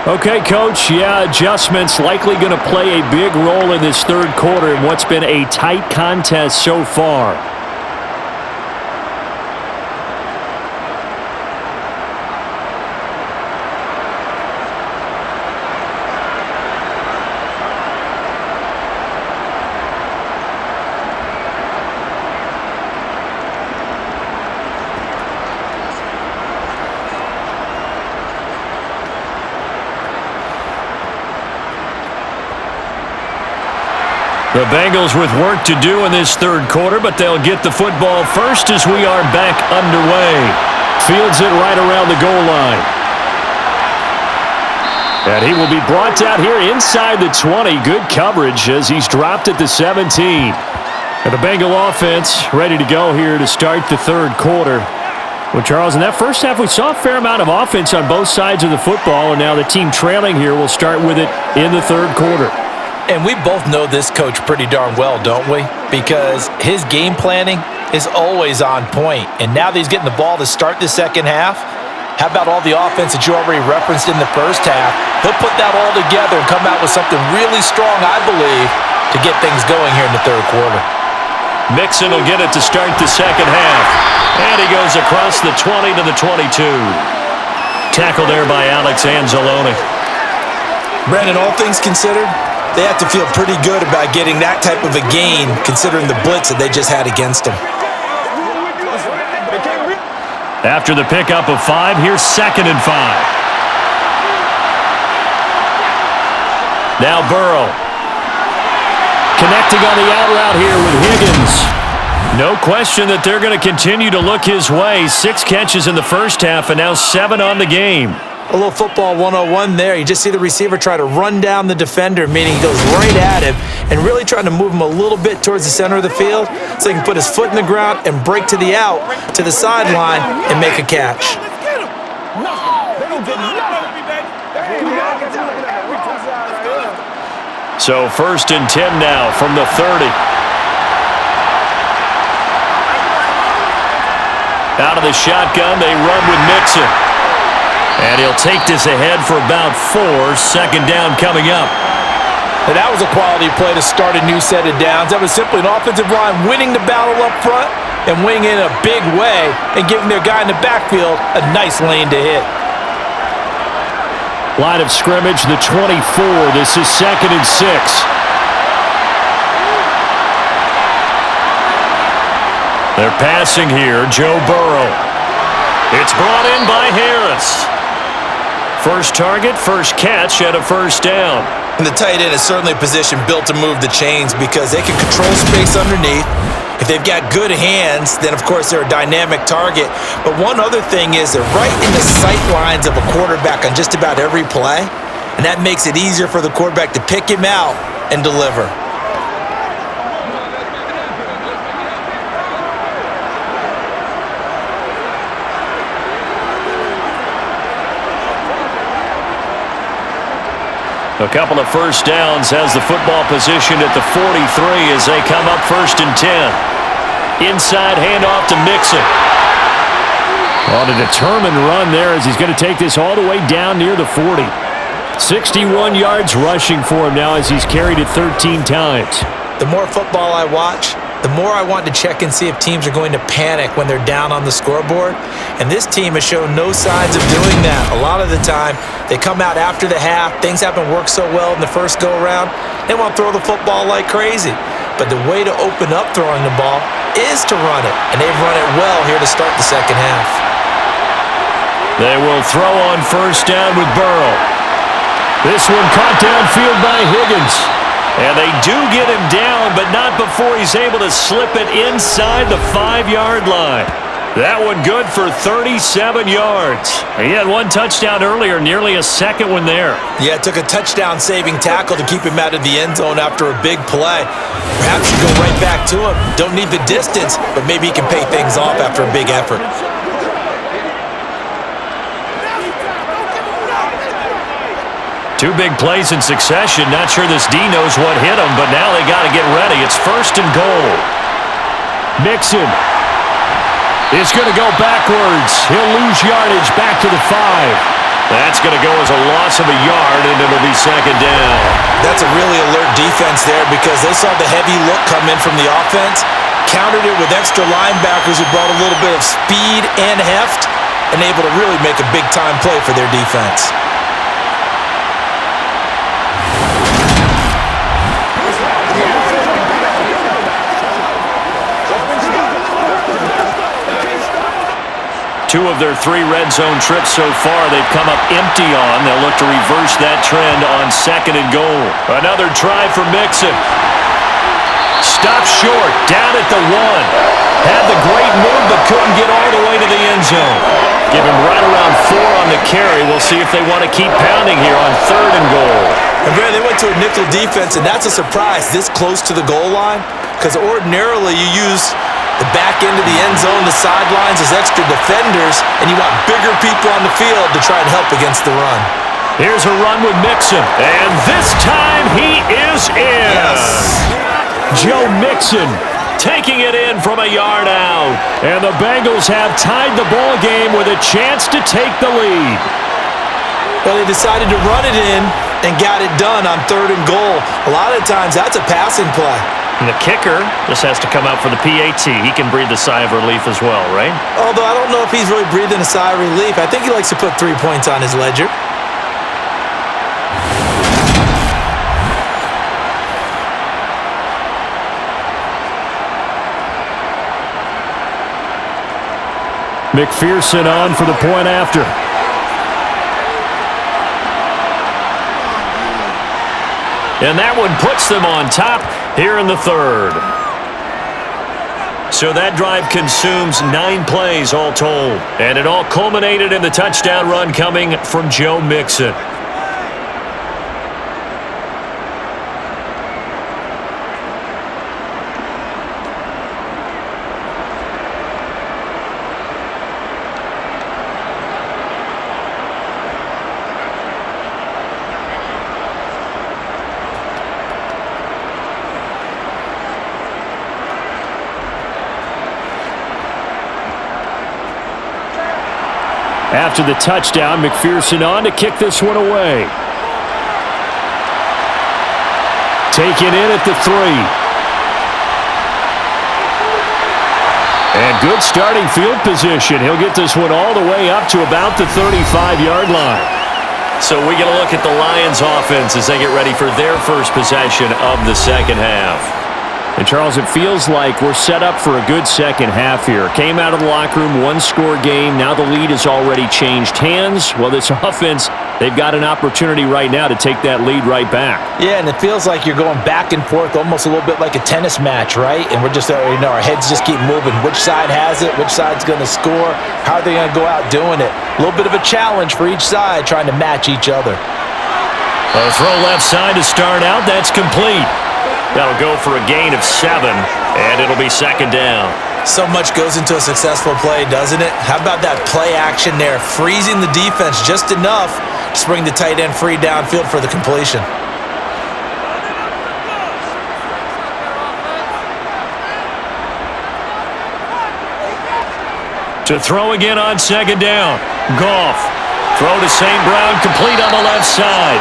Okay, Coach, adjustments likely going to play a big role in this third quarter in what's been a tight contest so far. The Bengals with work to do in this third quarter, but they'll get the football first as we are back underway. Fields it right around the goal line. And he will be brought out here inside the 20. Good coverage as he's dropped at the 17. And the Bengal offense ready to go here to start the third quarter. Well, Charles, in that first half, we saw a fair amount of offense on both sides of the football, and now the team trailing here will start with it in the third quarter. And we both know this coach pretty darn well, don't we? Because his game planning is always on point. And now that he's getting the ball to start the second half, how about all the offense that you already referenced in the first half? He'll put that all together and come out with something really strong, I believe, to get things going here in the third quarter. Mixon will get it to start the second half. And he goes across the 20 to the 22. Tackle there by Alex Anzalone. Brandon, all things considered, they have to feel pretty good about getting that type of a gain considering the blitz that they just had against them. After the pickup of 5, here's 2nd and 5. Now Burrow. Connecting on the out route here with Higgins. No question that they're going to continue to look his way. 6 catches in the first half and now 7 on the game. A little football 101 there. You just see the receiver try to run down the defender, meaning he goes right at him and really trying to move him a little bit towards the center of the field so he can put his foot in the ground and break to the out, to the sideline, and make a catch. So 1st and 10 now from the 30. Out of the shotgun, they run with Mixon. And he'll take this ahead for about 4. 2nd down coming up. And that was a quality play to start a new set of downs. That was simply an offensive line winning the battle up front and winning in a big way and giving their guy in the backfield a nice lane to hit. Line of scrimmage, the 24. This is 2nd and 6. They're passing here, Joe Burrow. It's brought in by Harris. First target, first catch, and a 1st down. And the tight end is certainly a position built to move the chains because they can control space underneath. If they've got good hands, then of course they're a dynamic target. But one other thing is they're right in the sight lines of a quarterback on just about every play. And that makes it easier for the quarterback to pick him out and deliver. A couple of 1st downs has the football positioned at the 43 as they come up 1st and 10. Inside handoff to Mixon. On a determined run there as he's going to take this all the way down near the 40. 61 yards rushing for him now as he's carried it 13 times. The more football I watch, the more I want to check and see if teams are going to panic when they're down on the scoreboard. And this team has shown no signs of doing that. A lot of the time, they come out after the half. Things haven't worked so well in the first go-around. They want to throw the football like crazy. But the way to open up throwing the ball is to run it. And they've run it well here to start the second half. They will throw on 1st down with Burrow. This one caught downfield by Higgins. And they do get him down, but not before he's able to slip it inside the 5-yard line. That one good for 37 yards. He had 1 touchdown earlier, nearly a 2nd one there. Yeah, it took a touchdown-saving tackle to keep him out of the end zone after a big play. Perhaps you go right back to him. Don't need the distance, but maybe he can pay things off after a big effort. 2 big plays in succession. Not sure this D knows what hit him, but now they got to get ready. It's 1st and goal. Mixon is going to go backwards. He'll lose yardage back to the 5. That's going to go as a loss of a yard, and it'll be 2nd down. That's a really alert defense there because they saw the heavy look come in from the offense, countered it with extra linebackers who brought a little bit of speed and heft, and able to really make a big-time play for their defense. Two of their 3 red zone trips so far they've come up empty on. They'll look to reverse that trend on 2nd and goal. Another try for Mixon. Stopped short, down at the 1. Had the great move, but couldn't get all the way to the end zone. Give him right around 4 on the carry. We'll see if they want to keep pounding here on 3rd and goal. And Brad, they went to a nickel defense, and that's a surprise this close to the goal line, because ordinarily you use the back end of the end zone, the sidelines as extra defenders, and you want bigger people on the field to try and help against the run. Here's a run with Mixon, and this time he is in. Yes. Joe Mixon taking it in from a yard out. And the Bengals have tied the ball game with a chance to take the lead. Well, they decided to run it in and got it done on 3rd and goal. A lot of times that's a passing play. And the kicker just has to come out for the PAT. He can breathe a sigh of relief as well, right? Although I don't know if he's really breathing a sigh of relief. I think he likes to put 3 points on his ledger. McPherson on for the point after. And that one puts them on top here in the 3rd. So that drive consumes 9 plays all told. And it all culminated in the touchdown run coming from Joe Mixon. After the touchdown, McPherson on to kick this one away. Taken in at the 3. And good starting field position. He'll get this one all the way up to about the 35-yard line. So we get a look at the Lions offense as they get ready for their first possession of the second half. And, Charles, it feels like we're set up for a good second half here. Came out of the locker room, 1-score game. Now the lead has already changed hands. Well, this offense, they've got an opportunity right now to take that lead right back. Yeah, and it feels like you're going back and forth almost a little bit like a tennis match, right? And we're just, our heads just keep moving. Which side has it? Which side's going to score? How are they going to go out doing it? A little bit of a challenge for each side trying to match each other. A throw left side to start out. That's complete. That'll go for a gain of 7, and it'll be second down. So much goes into a successful play, doesn't it? How about that play action there? Freezing the defense just enough to bring the tight end free downfield for the completion. To throw again on second down. Goff. Throw to St. Brown, complete on the left side.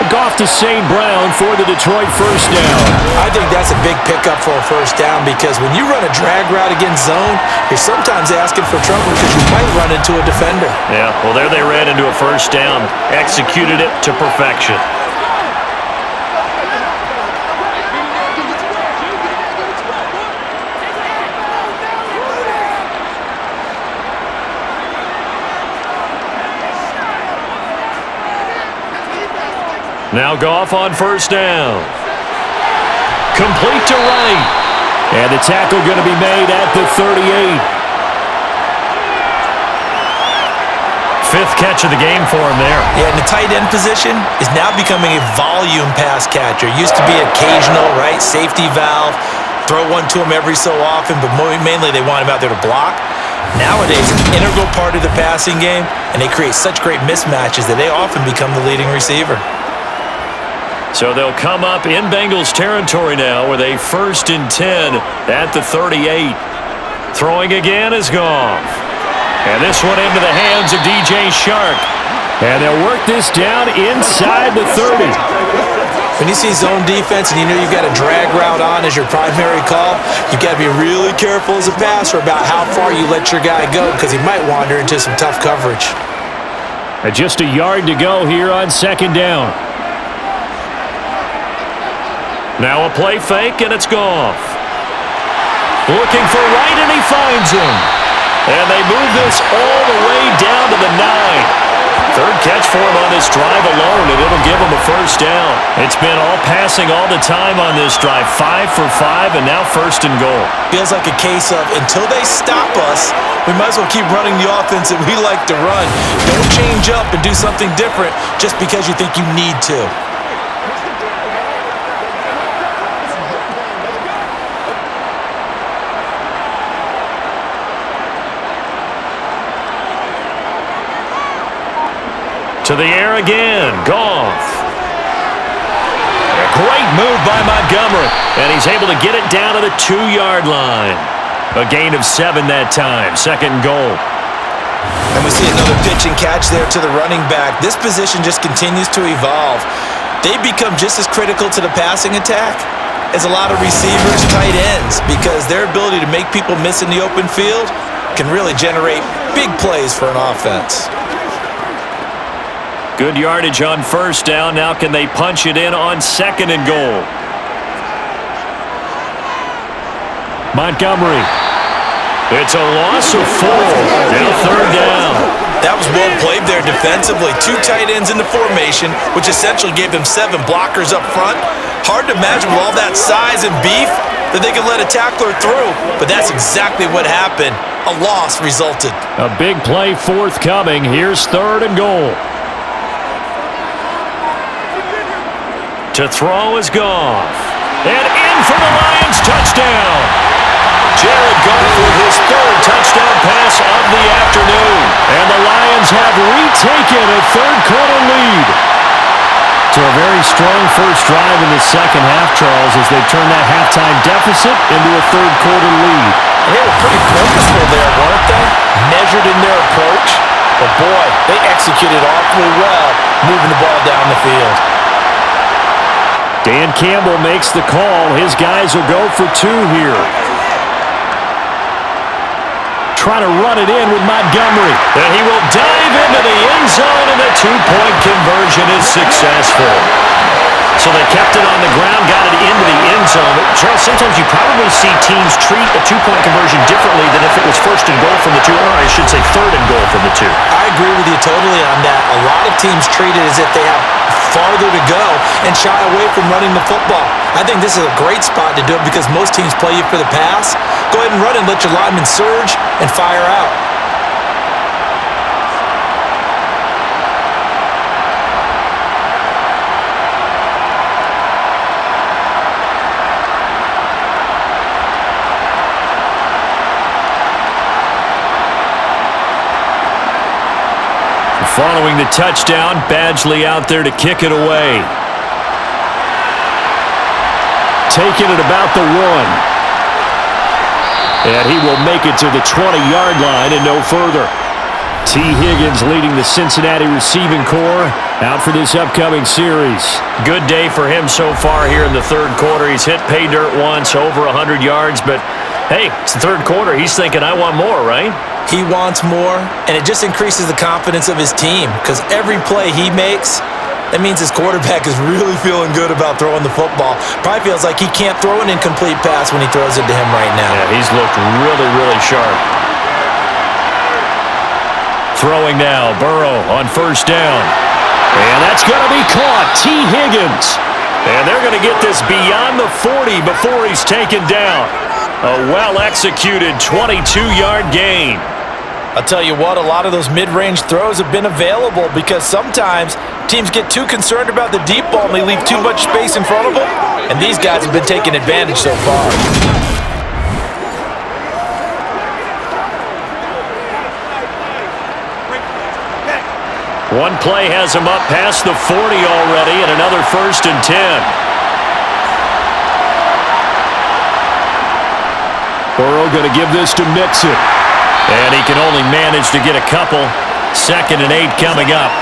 Goff to St. Brown for the Detroit first down. I think that's a big pickup for a first down because when you run a drag route against zone, you're sometimes asking for trouble because you might run into a defender. Yeah, well, there they ran into a first down. Executed it to perfection. Now Goff on first down. Complete to right. And the tackle going to be made at the 38. 5th catch of the game for him there. Yeah, and the tight end position is now becoming a volume pass catcher. Used to be occasional, right? Safety valve. Throw one to him every so often, but mainly they want him out there to block. Nowadays, an integral part of the passing game, and they create such great mismatches that they often become the leading receiver. So they'll come up in Bengals territory now with a 1st and 10 at the 38. Throwing again is Goff. And this one into the hands of DJ Shark. And they'll work this down inside the 30. When you see zone defense and you know you've got a drag route on as your primary call, you've got to be really careful as a passer about how far you let your guy go because he might wander into some tough coverage. And just a yard to go here on second down. Now a play fake, and it's Goff. Looking for right, and he finds him. And they move this all the way down to the 9. Third catch for him on this drive alone, and it'll give him a first down. It's been all passing all the time on this drive. 5 for 5, and now first and goal. Feels like a case of until they stop us, we might as well keep running the offense that we like to run. Don't change up and do something different just because you think you need to. To the air again, Goff. A great move by Montgomery, and he's able to get it down to the 2-yard line. A gain of 7 that time, second and goal. And we see another pitch and catch there to the running back. This position just continues to evolve. They become just as critical to the passing attack as a lot of receivers, tight ends, because their ability to make people miss in the open field can really generate big plays for an offense. Good yardage on first down. Now can they punch it in on second and goal? Montgomery. It's a loss of 4. Now third down. That was well played there defensively. 2 tight ends in the formation, which essentially gave them 7 blockers up front. Hard to imagine with all that size and beef that they could let a tackler through, but that's exactly what happened. A loss resulted. A big play forthcoming. Here's third and goal. To throw is Goff. And in for the Lions touchdown. Jared Goff with his 3rd touchdown pass of the afternoon. And the Lions have retaken a third-quarter lead. To a very strong first drive in the second half, Charles, as they turn that halftime deficit into a third-quarter lead. And they were pretty purposeful there, weren't they? Measured in their approach. But boy, they executed awfully well, moving the ball down the field. Dan Campbell makes the call. His guys will go for 2 here. Trying to run it in with Montgomery. And he will dive into the end zone, and the 2-point conversion is successful. So they kept it on the ground, got it into the end zone. Charles, sometimes you probably see teams treat a 2-point conversion differently than if it was first and goal from the 2, or I should say third and goal from the 2. I agree with you totally on that. A lot of teams treat it as if they have farther to go and shy away from running the football. I think this is a great spot to do it because most teams play you for the pass. Go ahead and run and let your linemen surge and fire out. Following the touchdown, Badgley out there to kick it away. Taking it about the 1. And he will make it to the 20-yard line and no further. T. Higgins leading the Cincinnati receiving corps out for this upcoming series. Good day for him so far here in the third quarter. He's hit pay dirt once, over 100 yards, but hey, it's the third quarter. He's thinking, I want more, right? He wants more, and it just increases the confidence of his team because every play he makes, that means his quarterback is really feeling good about throwing the football. Probably feels like he can't throw an incomplete pass when he throws it to him right now. Yeah, he's looked really, really sharp. Throwing now, Burrow on first down. And that's going to be caught. T. Higgins. And they're going to get this beyond the 40 before he's taken down. A well-executed 22-yard gain. I'll tell you what, a lot of those mid-range throws have been available because sometimes teams get too concerned about the deep ball and they leave too much space in front of them, and these guys have been taking advantage so far. One play has him up past the 40 already, and another 1st and 10. Burrow going to give this to Mixon. And he can only manage to get a couple. 2nd and 8 coming up.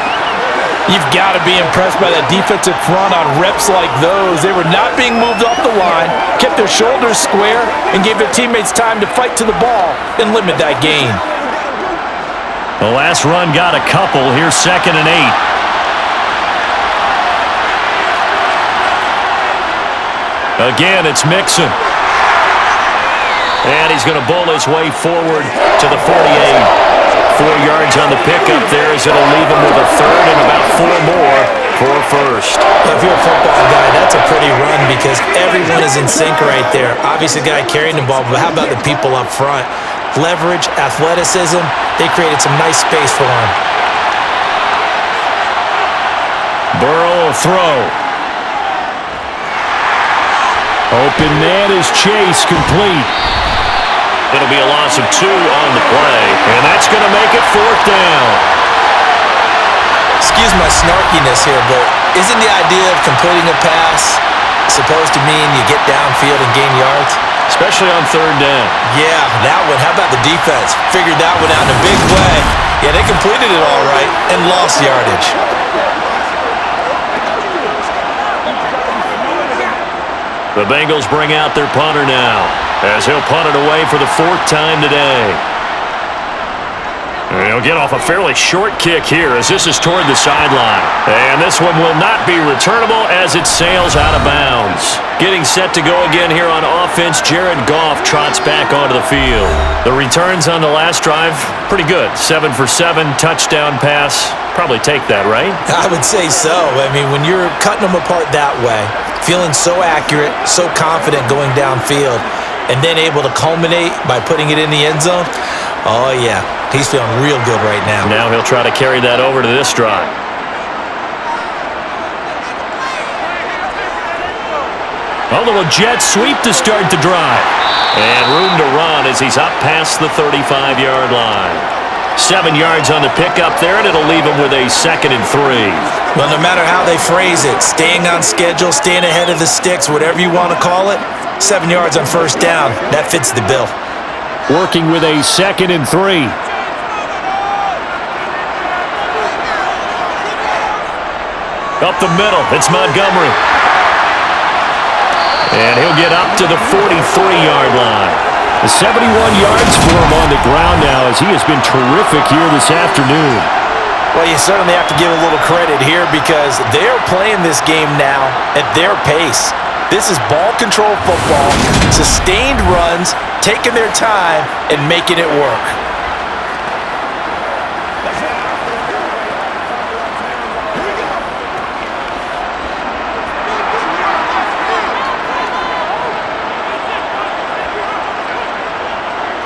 You've got to be impressed by that defensive front on reps like those. They were not being moved off the line, kept their shoulders square, and gave their teammates time to fight to the ball and limit that gain. The last run got a couple. Here's 2nd and 8. Again, it's Mixon. And he's going to bowl his way forward to the 48. 4 yards on the pickup there as as it'll leave him with a third and about 4 more for first. If you're a football guy, that's a pretty run because everyone is in sync right there. Obviously, the guy carrying the ball, but how about the people up front? Leverage, athleticism, they created some nice space for him. Burrow will throw. Open man is Chase, complete. It'll be a loss of 2 on the play, and that's going to make it 4th down. Excuse my snarkiness here, but isn't the idea of completing a pass supposed to mean you get downfield and gain yards? Especially on 3rd down. Yeah, that one. How about the defense? Figured that one out in a big way. Yeah, they completed it all right and lost yardage. The Bengals bring out their punter now, as he'll punt it away for the 4th time today. And he'll get off a fairly short kick here as this is toward the sideline. And this one will not be returnable as it sails out of bounds. Getting set to go again here on offense, Jared Goff trots back onto the field. The returns on the last drive, pretty good. 7 for 7, touchdown pass. Probably take that, right? I would say so. I mean, when you're cutting them apart that way, feeling so accurate, so confident going downfield, and then able to culminate by putting it in the end zone, oh, yeah, he's feeling real good right now. Now he'll try to carry that over to this drive. A little jet sweep to start the drive. And room to run as he's up past the 35-yard line. 7 yards on the pickup there, and it'll leave him with a 2nd and 3. Well, no matter how they phrase it, staying on schedule, staying ahead of the sticks, whatever you want to call it, 7 yards on 1st down, that fits the bill. Working with a 2nd and 3. Up the middle, it's Montgomery. And he'll get up to the 43-yard line. 71 yards for him on the ground now as he has been terrific here this afternoon. Well, you certainly have to give a little credit here because they're playing this game now at their pace. This is ball control football, sustained runs, taking their time, and making it work.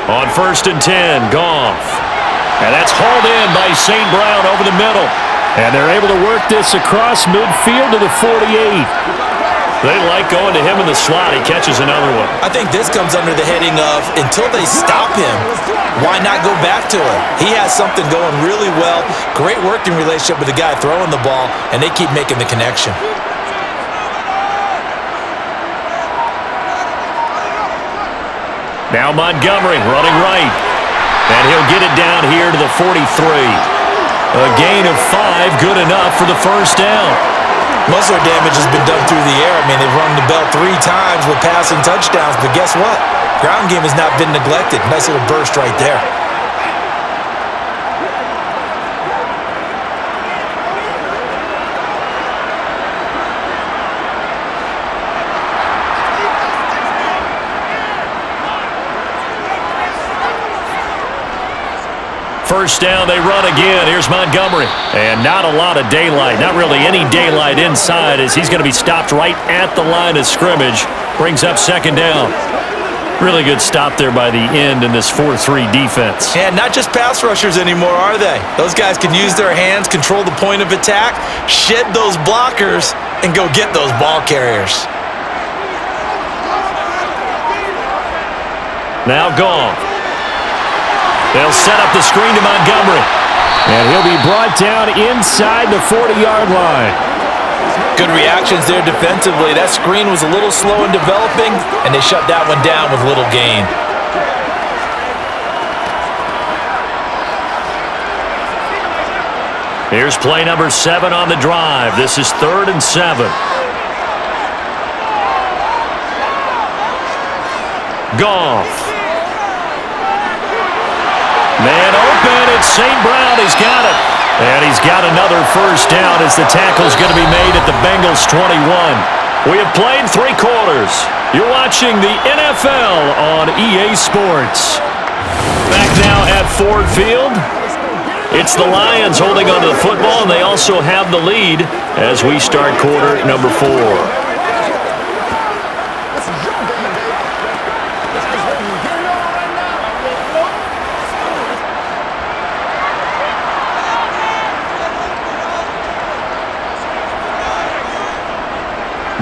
On 1st and 10, Goff. And that's hauled in by St. Brown over the middle. And they're able to work this across midfield to the 48. They like going to him in the slot. He catches another one. I think this comes under the heading of until they stop him, why not go back to him? He has something going really well, great working relationship with the guy throwing the ball, and they keep making the connection. Now Montgomery running right. And he'll get it down here to the 43. A gain of 5, good enough for the 1st down. Most of their damage has been done through the air. I mean, they've rung the bell 3 times with passing touchdowns, but guess what? Ground game has not been neglected. Nice little burst right there. First down, they run again. Here's Montgomery. And not a lot of daylight. Not really any daylight inside as he's going to be stopped right at the line of scrimmage. Brings up 2nd down. Really good stop there by the end in this 4-3 defense. And not just pass rushers anymore, are they? Those guys can use their hands, control the point of attack, shed those blockers, and go get those ball carriers. Now Goff. They'll set up the screen to Montgomery. And he'll be brought down inside the 40-yard line. Good reactions there defensively. That screen was a little slow in developing, and they shut that one down with little gain. Here's play number 7 on the drive. This is 3rd and 7. Goff. Man open, it's St. Brown. He's got it. And he's got another 1st down as the tackle's going to be made at the Bengals 21. We have played 3 quarters. You're watching the NFL on EA Sports. Back now at Ford Field. It's the Lions holding onto the football, and they also have the lead as we start quarter number 4.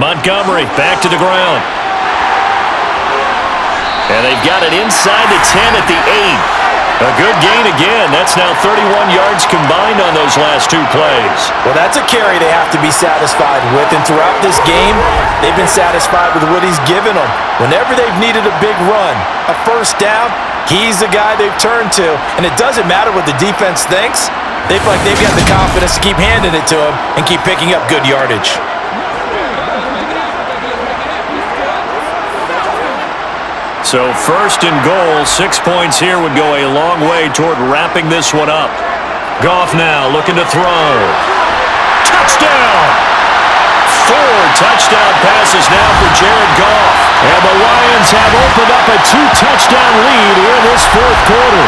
Montgomery back to the ground. And they've got it inside the 10 at the 8. A good gain again. That's now 31 yards combined on those last 2 plays. Well, that's a carry they have to be satisfied with. And throughout this game, they've been satisfied with what he's given them. Whenever they've needed a big run, a first down, he's the guy they've turned to. And it doesn't matter what the defense thinks. They feel like they've got the confidence to keep handing it to him and keep picking up good yardage. So first and goal, 6 points here would go a long way toward wrapping this one up. Goff now looking to throw. Touchdown! 4 touchdown passes now for Jared Goff. And the Lions have opened up a 2-touchdown lead here in this 4th quarter.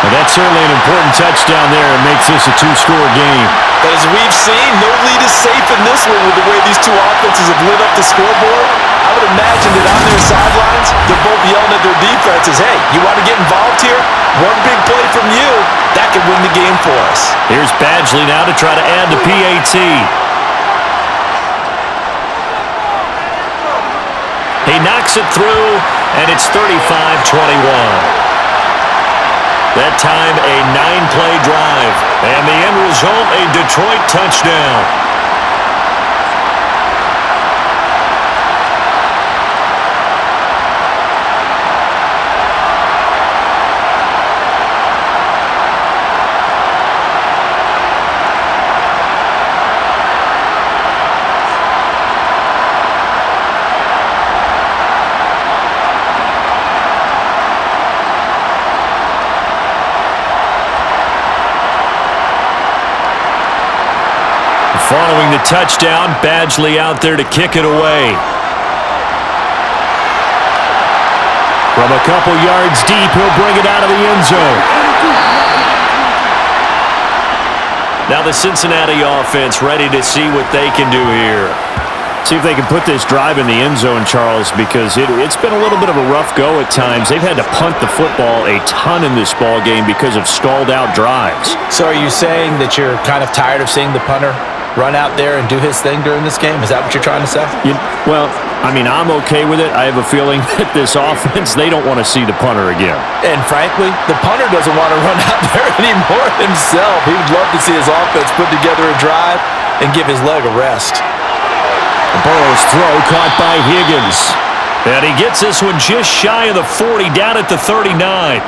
And that's certainly an important touchdown there. It makes this a 2-score game. But as we've seen, no lead is safe in this one with the way these two offenses have lit up the scoreboard. I would imagine that on their sidelines, they're both yelling at their defenses, hey, you want to get involved here? One big play from you, that could win the game for us. Here's Badgley now to try to add the PAT. He knocks it through, and it's 35-21. That time a 9-play drive, and the end result a Detroit touchdown. Following the touchdown, Badgley out there to kick it away. From a couple yards deep, he'll bring it out of the end zone. Now the Cincinnati offense ready to see what they can do here. See if they can put this drive in the end zone, Charles, because it's been a little bit of a rough go at times. They've had to punt the football a ton in this ball game because of stalled out drives. So are you saying that you're kind of tired of seeing the punter run out there and do his thing during this game? Is that what you're trying to say? Well, I mean, I'm okay with it. I have a feeling that this offense, they don't want to see the punter again. And frankly, the punter doesn't want to run out there anymore himself. He would love to see his offense put together a drive and give his leg a rest. Burrow's throw caught by Higgins. And he gets this one just shy of the 40, down at the 39.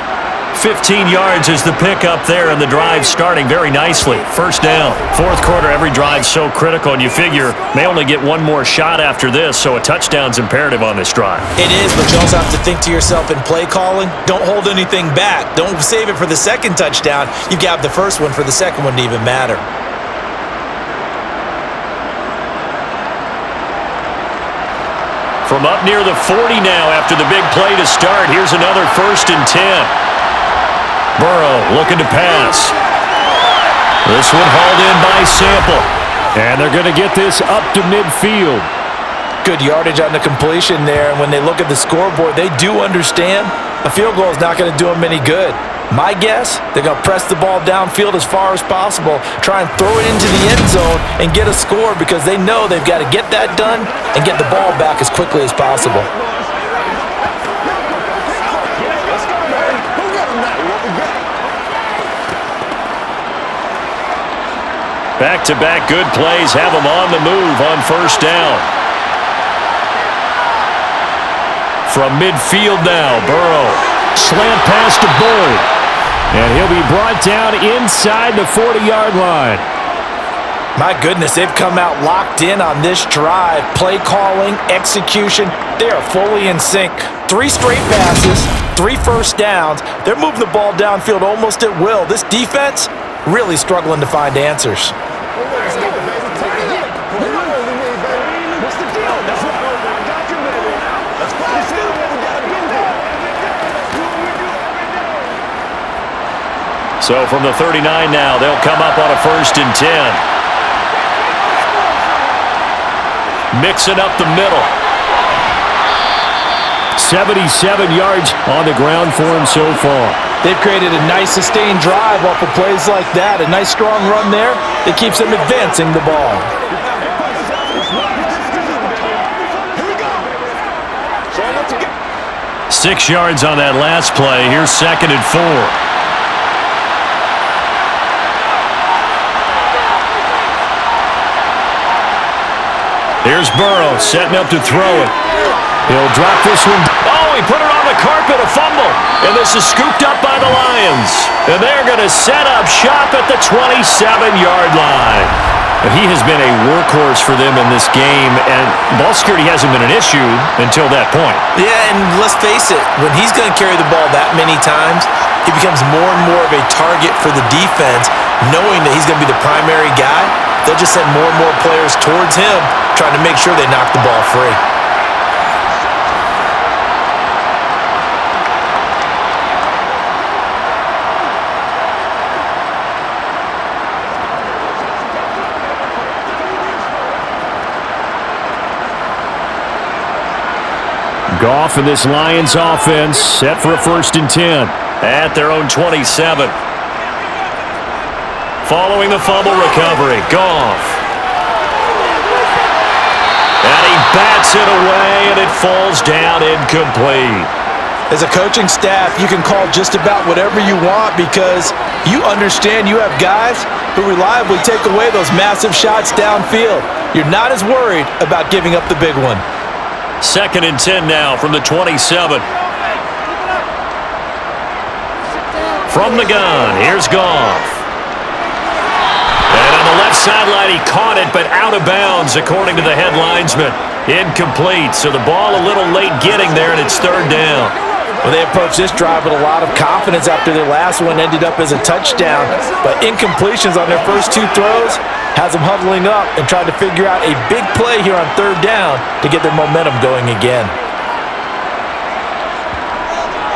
15 yards is the pickup there, and the drive starting very nicely. First down. 4th quarter, every drive's so critical, and you figure may only get one more shot after this, so a touchdown's imperative on this drive. It is, but you also have to think to yourself in play calling, don't hold anything back. Don't save it for the second touchdown. You've got the first one for the second one to even matter. From up near the 40 now after the big play to start, here's another 1st and 10. Burrow looking to pass. This one hauled in by Sample. And they're going to get this up to midfield. Good yardage on the completion there. And when they look at the scoreboard, they do understand a field goal is not going to do them any good. My guess, they're going to press the ball downfield as far as possible, try and throw it into the end zone and get a score because they know they've got to get that done and get the ball back as quickly as possible. Back-to-back good plays have them on the move on first down. From midfield now, Burrow. Slant pass to Bull. And he'll be brought down inside the 40-yard line. My goodness, they've come out locked in on this drive. Play calling, execution, they are fully in sync. 3 straight passes, 3 first downs. They're moving the ball downfield almost at will. This defense really struggling to find answers. So from the 39 now, they'll come up on a 1st and 10. Mixing up the middle. 77 yards on the ground for him so far. They've created a nice sustained drive off of plays like that. A nice strong run there that keeps them advancing the ball. Six yards on that last play. Here's 2nd and 4. Here's Burrow setting up to throw it. He'll drop this one. Oh, he put it on the carpet, a fumble. And this is scooped up by the Lions. And they're going to set up shop at the 27-yard line. He has been a workhorse for them in this game, and ball security hasn't been an issue until that point. Yeah, and let's face it, when he's going to carry the ball that many times, he becomes more and more of a target for the defense, knowing that he's going to be the primary guy. They'll just send more and more players towards him, trying to make sure they knock the ball free. Goff and this Lions offense set for a 1st and 10 at their own 27. Following the fumble recovery, Goff. And he bats it away, and it falls down incomplete. As a coaching staff, you can call just about whatever you want because you understand you have guys who reliably take away those massive shots downfield. You're not as worried about giving up the big one. 2nd and 10 now from the 27. From the gun, here's Goff. And on the left sideline, he caught it, but out of bounds, according to the head linesman. Incomplete, so the ball a little late getting there, and it's 3rd down. Well, they approached this drive with a lot of confidence after their last one ended up as a touchdown. But incompletions on their first 2 throws has them huddling up and trying to figure out a big play here on 3rd down to get their momentum going again.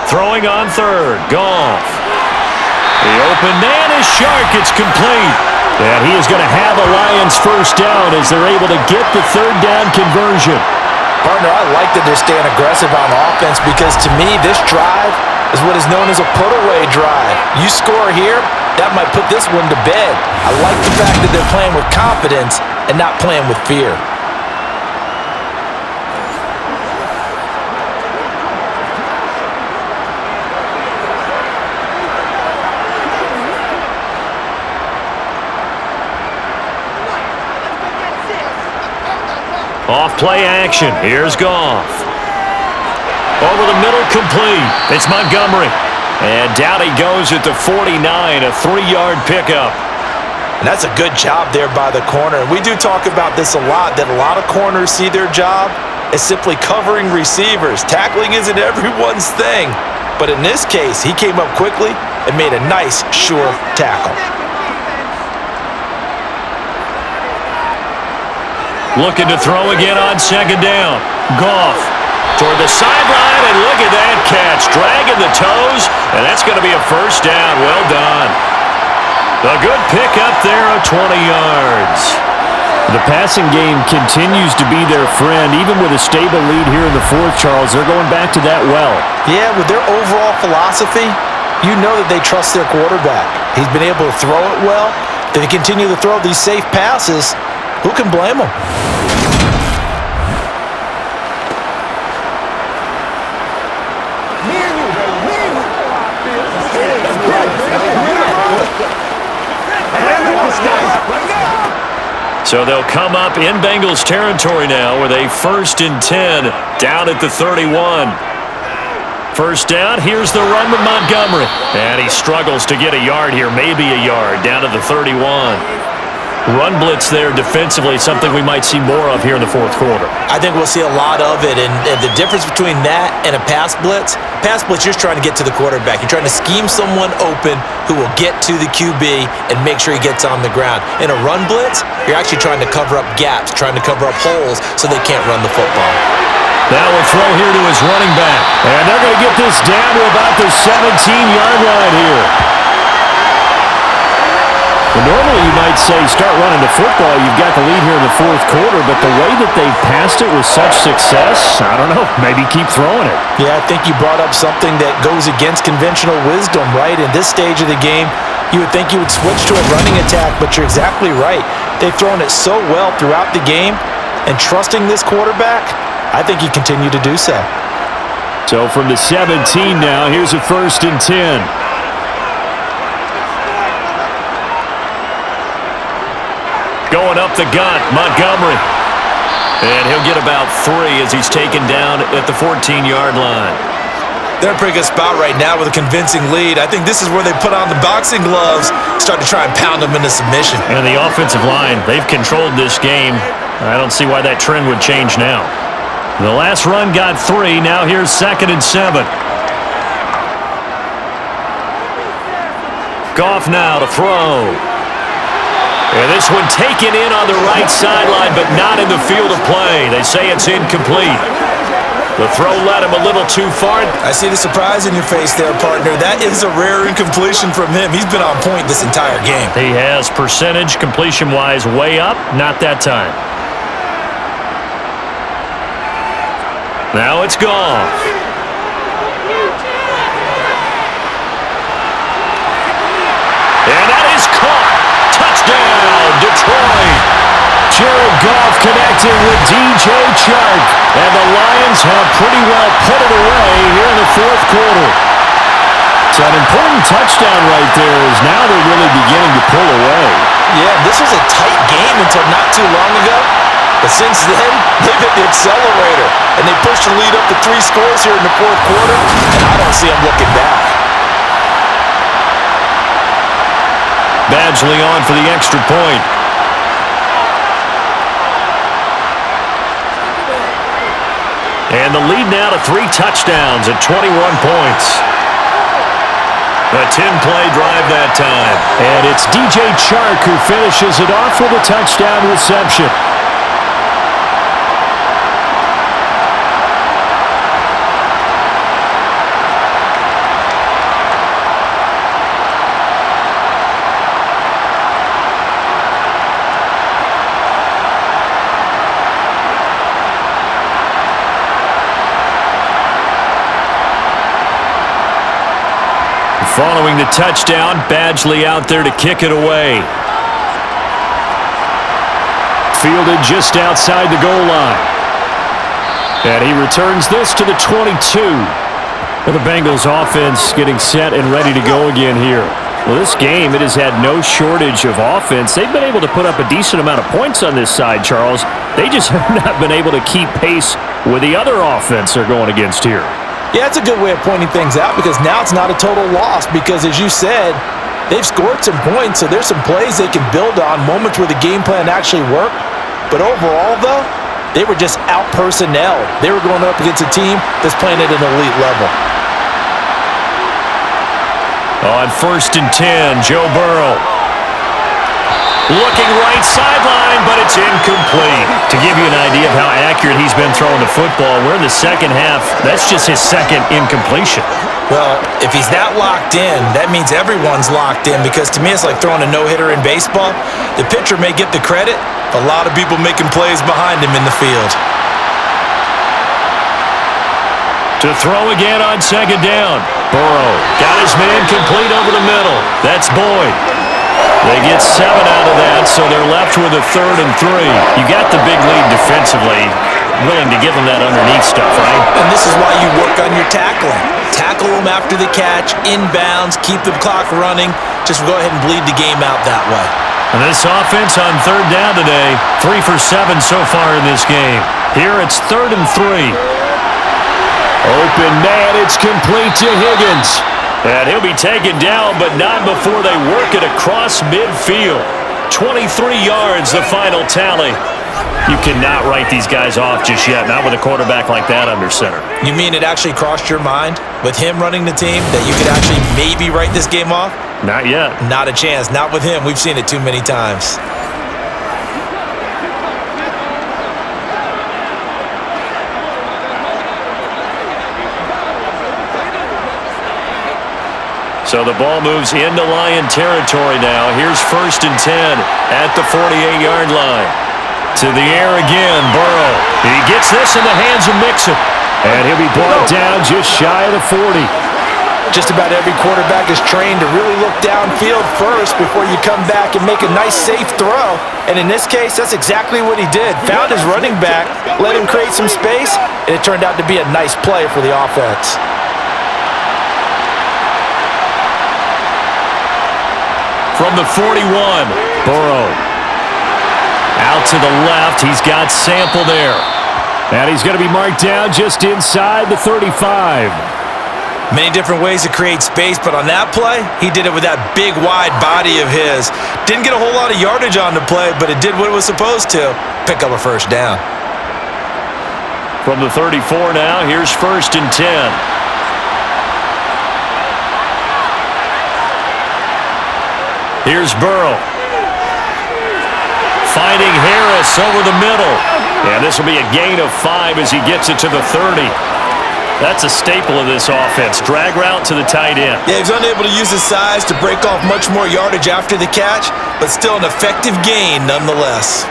Throwing on 3rd, Goff. The open man is Shark. It's complete. And he is going to have a Lions 1st down as they're able to get the 3rd down conversion. Partner, I like that they're staying aggressive on offense because to me, this drive is what is known as a put-away drive. You score here, that might put this one to bed. I like the fact that they're playing with confidence and not playing with fear. Off play action. Here's Goff. Over the middle, complete. It's Montgomery. And down he goes at the 49, a 3-yard pickup. And that's a good job there by the corner. And we do talk about this a lot, that a lot of corners see their job as simply covering receivers. Tackling isn't everyone's thing. But in this case, he came up quickly and made a nice, sure tackle. Looking to throw again on 2nd down. Goff toward the sideline, and look at that catch. Dragging the toes, and that's going to be a 1st down. Well done. A good pickup there of 20 yards. The passing game continues to be their friend. Even with a stable lead here in the 4th, Charles, they're going back to that well. Yeah, with their overall philosophy, you know that they trust their quarterback. He's been able to throw it well. They continue to throw these safe passes. Who can blame them? So they'll come up in Bengals territory now with a 1st and 10 down at the 31. 1st down, here's the run with Montgomery. And he struggles to get a yard here, maybe a yard, down to the 31. Run blitz there defensively, something we might see more of here in the 4th quarter. I think we'll see a lot of it, and the difference between that and a pass blitz, you're just trying to get to the quarterback. You're trying to scheme someone open who will get to the QB and make sure he gets on the ground. In a run blitz, you're actually trying to cover up gaps, trying to cover up holes so they can't run the football. Now we'll throw here to his running back. And they're going to get this down to about the 17-yard line here. Normally you might say start running the football. You've got the lead here in the fourth quarter, but the way that they've passed it with such success, I don't know, maybe keep throwing it. Yeah, I think you brought up something that goes against conventional wisdom, right? In this stage of the game, you would think you would switch to a running attack, but you're exactly right. They've thrown it so well throughout the game, and trusting this quarterback, I think you continue to do so. So from the 17 now, here's a 1st and 10. Going up the gut, Montgomery. And he'll get about 3 as he's taken down at the 14-yard line. They're in a pretty good spot right now with a convincing lead. I think this is where they put on the boxing gloves, start to try and pound them into submission. And the offensive line, they've controlled this game. I don't see why that trend would change now. The last run got 3. Now here's 2nd and 7. Goff now to throw. And this one taken in on the right sideline, but not in the field of play. They say it's incomplete. The throw led him a little too far. I see the surprise in your face there, partner. That is a rare incompletion from him. He's been on point this entire game. He has percentage completion-wise way up, not that time. Now it's Goff. And that is caught. Touchdown, Detroit. Jared Goff connecting with DJ Chark. And the Lions have pretty well put it away here in the fourth quarter. So an important touchdown right there is now they're really beginning to pull away. Yeah, this was a tight game until not too long ago. But since then, they've hit the accelerator. And they pushed the lead up to 3 scores here in the fourth quarter. And I don't see them looking back. Badgley on for the extra point. And the lead now to 3 touchdowns at 21 points. A 10-play drive that time. And it's DJ Chark who finishes it off with a touchdown reception. Following the touchdown, Badgley out there to kick it away. Fielded just outside the goal line. And he returns this to the 22. Well, the Bengals offense getting set and ready to go again here. Well, this game, it has had no shortage of offense. They've been able to put up a decent amount of points on this side, Charles. They just have not been able to keep pace with the other offense they're going against here. Yeah, it's a good way of pointing things out because now it's not a total loss because, as you said, they've scored some points, so there's some plays they can build on, moments where the game plan actually worked. But overall, though, they were just out-personnelled. They were going up against a team that's playing at an elite level. On 1st and 10, Joe Burrow. Looking right sideline, but it's incomplete. To give you an idea of how accurate he's been throwing the football, we're in the second half. That's just his 2nd incompletion. Well, if he's that locked in, that means everyone's locked in because to me it's like throwing a no-hitter in baseball. The pitcher may get the credit, a lot of people making plays behind him in the field. To throw again on 2nd down. Burrow got his man complete over the middle. That's Boyd. They get 7 out of that, so they're left with a 3rd and 3. You got the big lead defensively, willing to give them that underneath stuff, right? And this is why you work on your tackling. Tackle them after the catch, inbounds, keep the clock running. Just go ahead and bleed the game out that way. And this offense on 3rd down today, 3 for 7 so far in this game. Here it's 3rd and 3. Open man, it's complete to Higgins. And he'll be taken down, but not before they work it across midfield. 23 yards, the final tally. You cannot write these guys off just yet, not with a quarterback like that under center. You mean it actually crossed your mind with him running the team that you could actually maybe write this game off? Not yet. Not a chance. Not with him. We've seen it too many times. So the ball moves into Lion territory now. Here's 1st and 10 at the 48-yard line. To the air again, Burrow. He gets this in the hands of Mixon. And he'll be brought down just shy of the 40. Just about every quarterback is trained to really look downfield first before you come back and make a nice, safe throw. And in this case, that's exactly what he did. Found his running back, let him create some space, and it turned out to be a nice play for the offense. From the 41, Burrow. Out to the left, he's got Sample there. And he's going to be marked down just inside the 35. Many different ways to create space, but on that play, he did it with that big, wide body of his. Didn't get a whole lot of yardage on the play, but it did what it was supposed to. Pick up a first down. From the 34 now, here's 1st and 10. Here's Burrow. Finding Harris over the middle. And this will be a gain of 5 as he gets it to the 30. That's a staple of this offense. Drag route to the tight end. Yeah, he's unable to use his size to break off much more yardage after the catch, but still an effective gain nonetheless.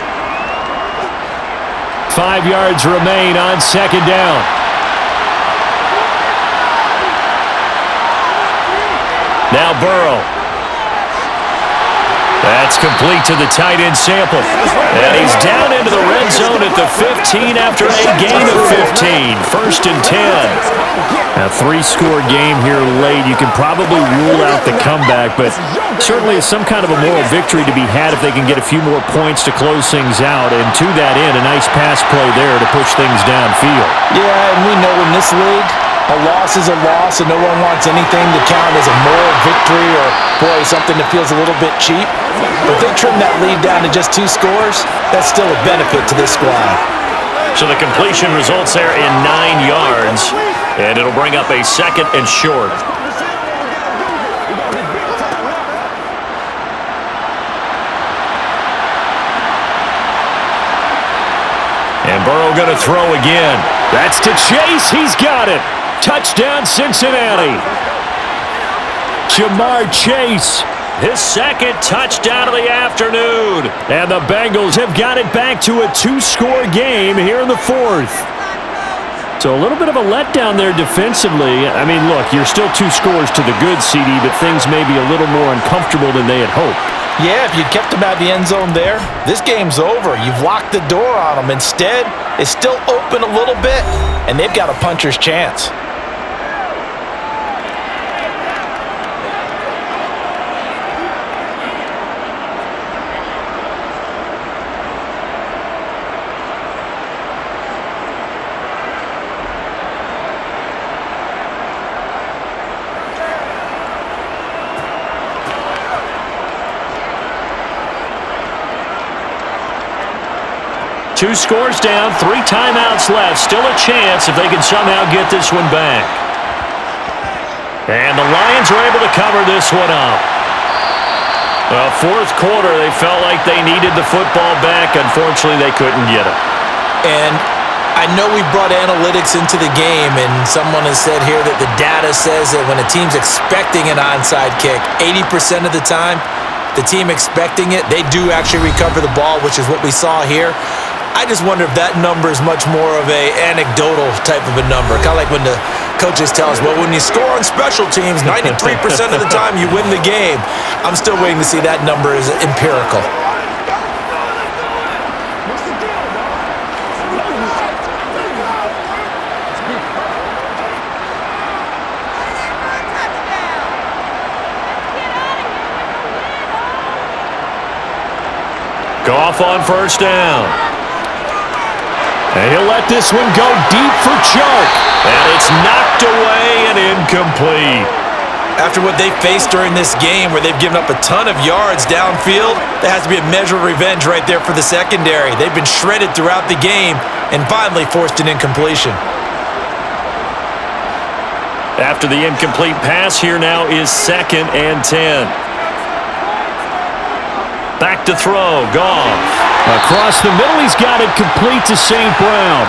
5 yards remain on 2nd down. Now Burrow. That's complete to the tight end Sample. And he's down into the red zone at the 15 after a gain of 15. 1st and 10. A 3-score game here late. You can probably rule out the comeback, but certainly some kind of a moral victory to be had if they can get a few more points to close things out. And to that end, a nice pass play there to push things downfield. Yeah, and we know in this league, a loss is a loss, and no one wants anything to count as a moral victory or, boy, something that feels a little bit cheap. But if they trim that lead down to just 2 scores, that's still a benefit to this squad. So the completion results there in 9 yards, and it'll bring up a 2nd and short. And Burrow going to throw again. That's to Chase. He's got it. Touchdown, Cincinnati. Jamar Chase. His 2nd touchdown of the afternoon. And the Bengals have got it back to a 2-score game here in the 4th. So a little bit of a letdown there defensively. I mean, look, you're still 2 scores to the good, CD, but things may be a little more uncomfortable than they had hoped. Yeah, if you'd kept them out of the end zone there, this game's over. You've locked the door on them. Instead, it's still open a little bit, and they've got a puncher's chance. Two scores down, 3 timeouts left. Still a chance if they can somehow get this one back. And the Lions are able to cover this one up. Well, 4th quarter, they felt like they needed the football back. Unfortunately, they couldn't get it. And I know we brought analytics into the game, and someone has said here that the data says that when a team's expecting an onside kick, 80% of the time, the team expecting it, they do actually recover the ball, which is what we saw here. I just wonder if that number is much more of a anecdotal type of a number. Kind of like when the coaches tell us, well, when you score on special teams, 93% of the time you win the game. I'm still waiting to see that number is empirical. Goff on 1st down. And he'll let this one go deep for Chark. And it's knocked away and incomplete. After what they faced during this game where they've given up a ton of yards downfield, there has to be a measure of revenge right there for the secondary. They've been shredded throughout the game and finally forced an incompletion. After the incomplete pass, here now is 2nd and 10. Back to throw, Goff. Across the middle, he's got it complete to St. Brown.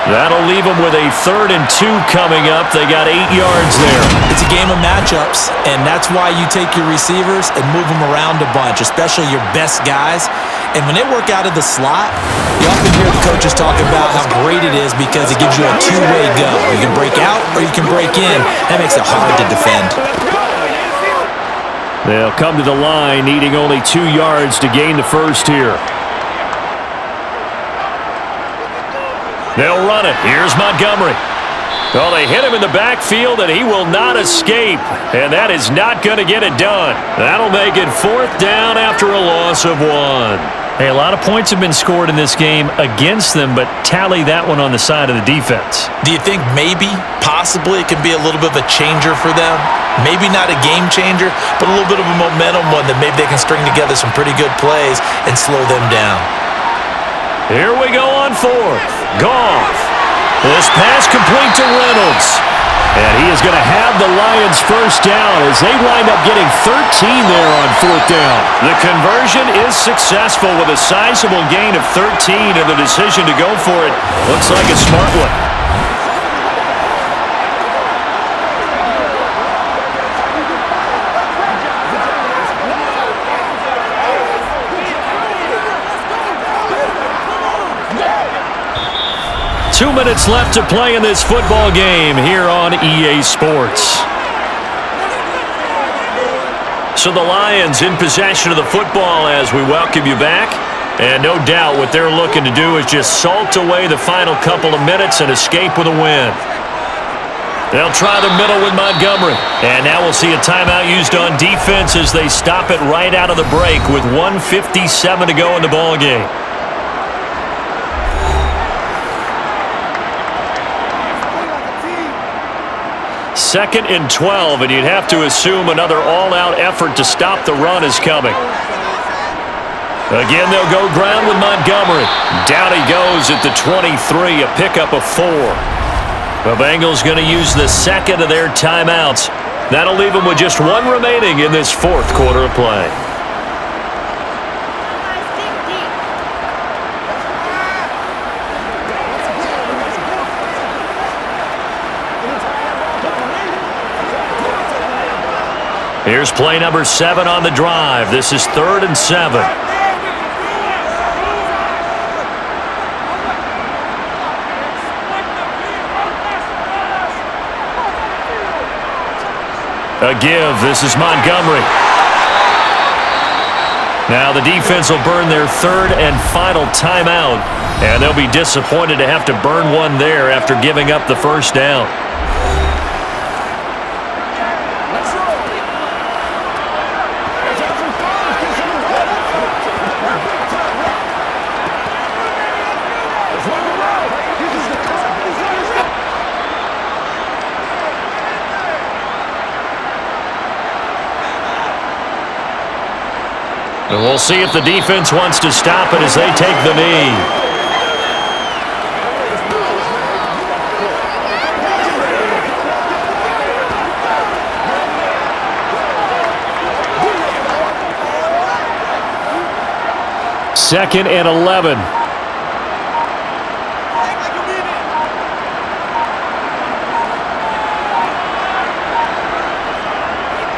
That'll leave them with a 3rd and 2 coming up. They got 8 yards there. It's a game of matchups, and that's why you take your receivers and move them around a bunch, especially your best guys. And when they work out of the slot, you often hear the coaches talk about how great it is because it gives you a two-way go. You can break out or you can break in. That makes it hard to defend. They'll come to the line, needing only 2 yards to gain the first here. They'll run it. Here's Montgomery. Well, they hit him in the backfield, and he will not escape. And that is not going to get it done. That'll make it 4th down after a loss of 1. Hey, a lot of points have been scored in this game against them, but tally that one on the side of the defense. Do you think maybe, possibly, it could be a little bit of a changer for them? Maybe not a game changer, but a little bit of a momentum one that maybe they can string together some pretty good plays and slow them down. Here we go on 4th. Goff. This pass complete to Reynolds. And he is going to have the Lions first down as they wind up getting 13 there on 4th down. The conversion is successful with a sizable gain of 13, and the decision to go for it looks like a smart one. Two minutes left to play in this football game here on EA Sports. So the Lions in possession of the football as we welcome you back. And no doubt what they're looking to do is just salt away the final couple of minutes and escape with a win. They'll try the middle with Montgomery. And now we'll see a timeout used on defense as they stop it right out of the break with 1:57 to go in the ball game. 2nd and 12, and you'd have to assume another all-out effort to stop the run is coming. Again, they'll go ground with Montgomery. Down he goes at the 23, a pickup of 4. The Bengals going to use the 2nd of their timeouts. That'll leave them with just 1 remaining in this 4th quarter of play. Here's play number 7 on the drive. This is 3rd and 7. A give. This is Montgomery. Now the defense will burn their 3rd and final timeout, and they'll be disappointed to have to burn one there after giving up the first down. And we'll see if the defense wants to stop it as they take the knee. Second and 11.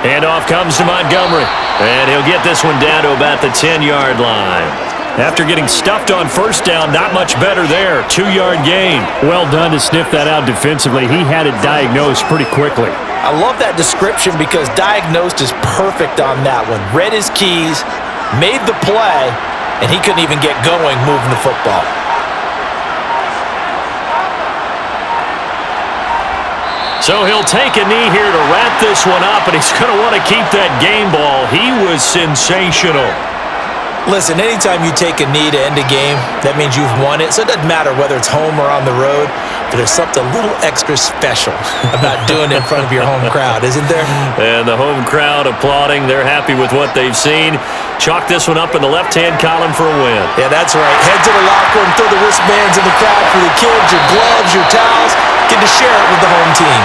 Handoff comes to Montgomery. And he'll get this one down to about the 10-yard line. After getting stuffed on first down, not much better there. 2-yard gain. Well done to sniff that out defensively. He had it diagnosed pretty quickly. I love that description because diagnosed is perfect on that one. Read his keys, made the play, and he couldn't even get going moving the football. So he'll take a knee here to wrap this one up, and he's going to want to keep that game ball. He was sensational. Listen, anytime you take a knee to end a game, that means you've won it. So it doesn't matter whether it's home or on the road, but there's something a little extra special about doing it in front of your home crowd, isn't there? And the home crowd applauding. They're happy with what they've seen. Chalk this one up in the left-hand column for a win. Yeah, that's right. Head to the locker room, throw the wristbands in the crowd for the kids, your gloves, your towels. Get to share it with the home team.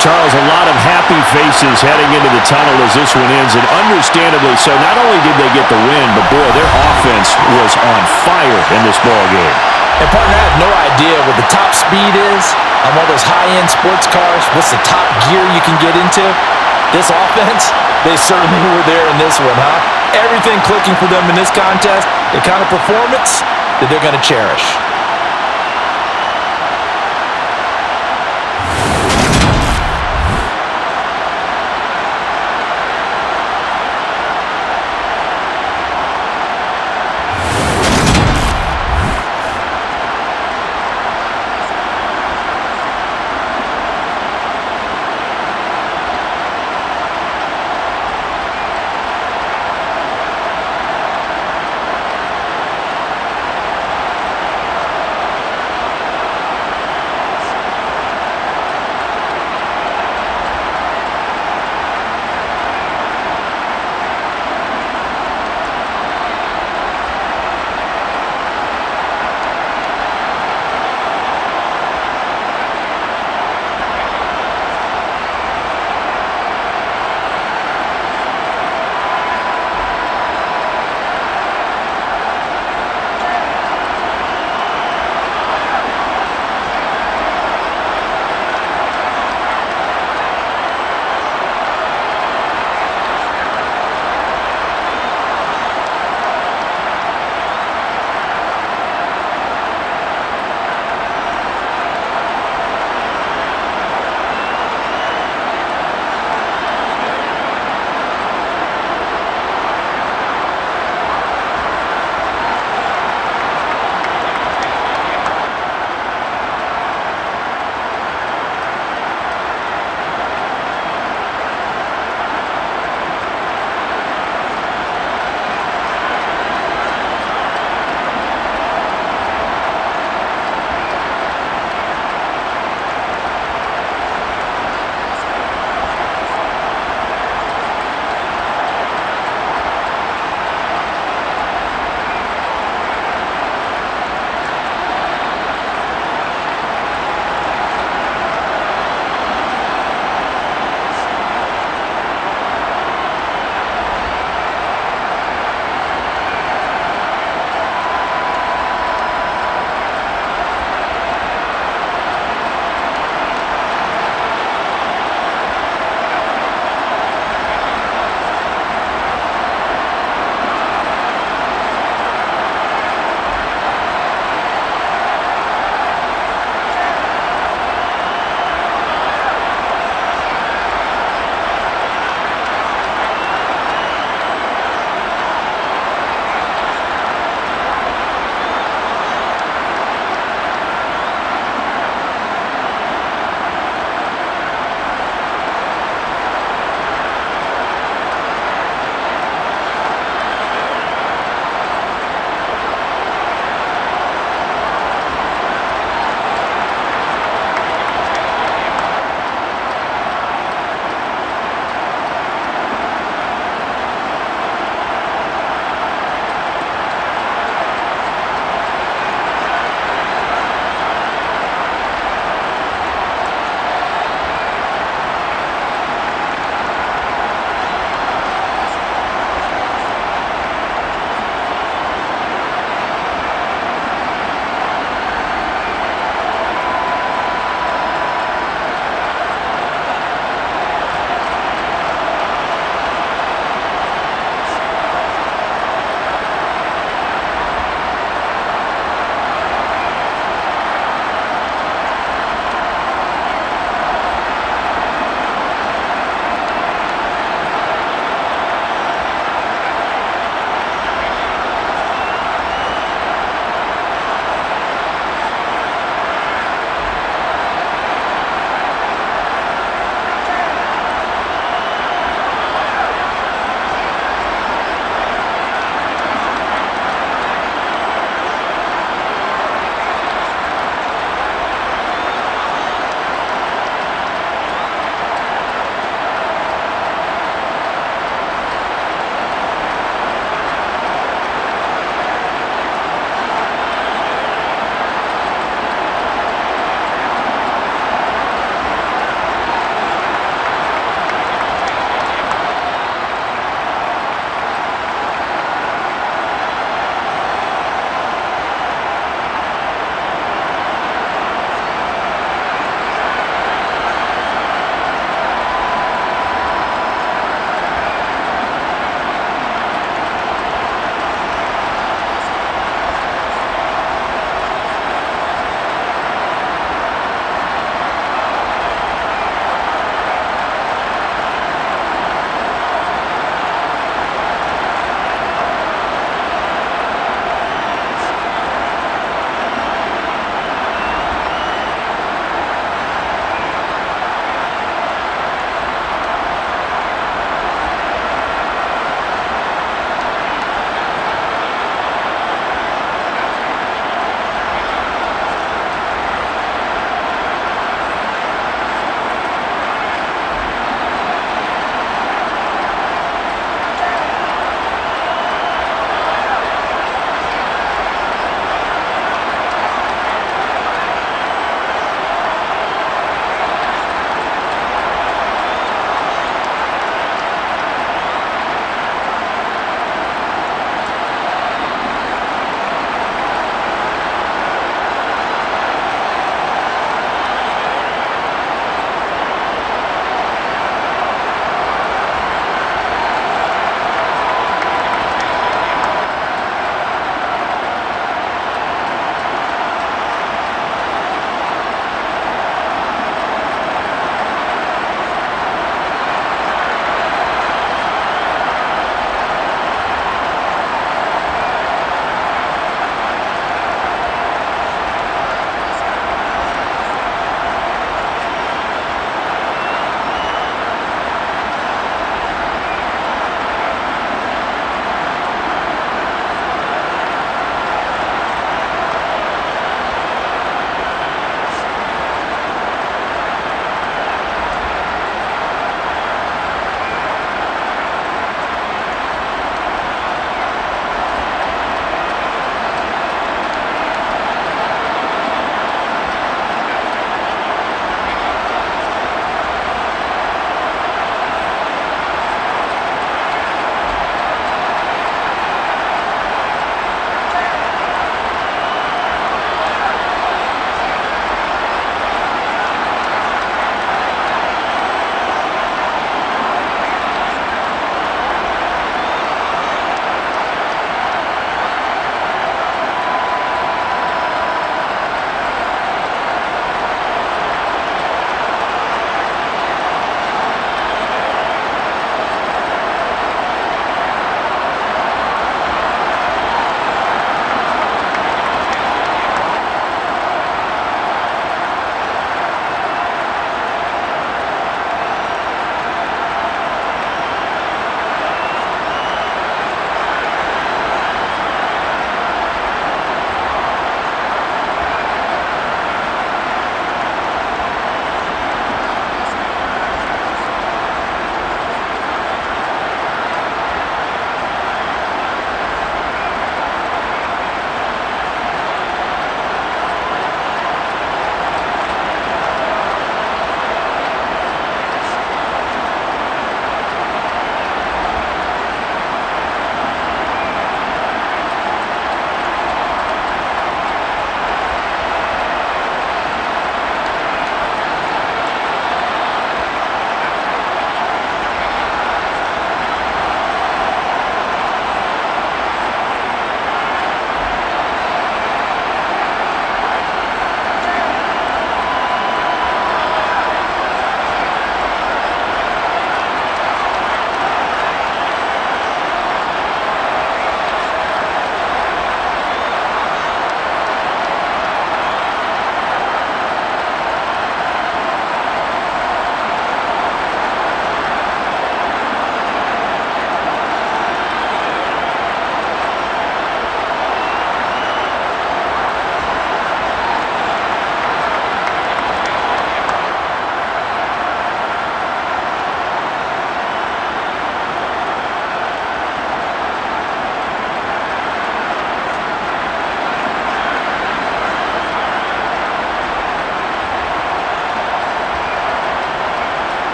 Charles, a lot of happy faces heading into the tunnel as this one ends, and understandably so. Not only did they get the win, but boy, their offense was on fire in this ball game. And partner, I have no idea what the top speed is on one of those high-end sports cars. What's the top gear you can get into? This offense, they certainly were there in this one, huh? Everything clicking for them in this contest, the kind of performance that they're going to cherish.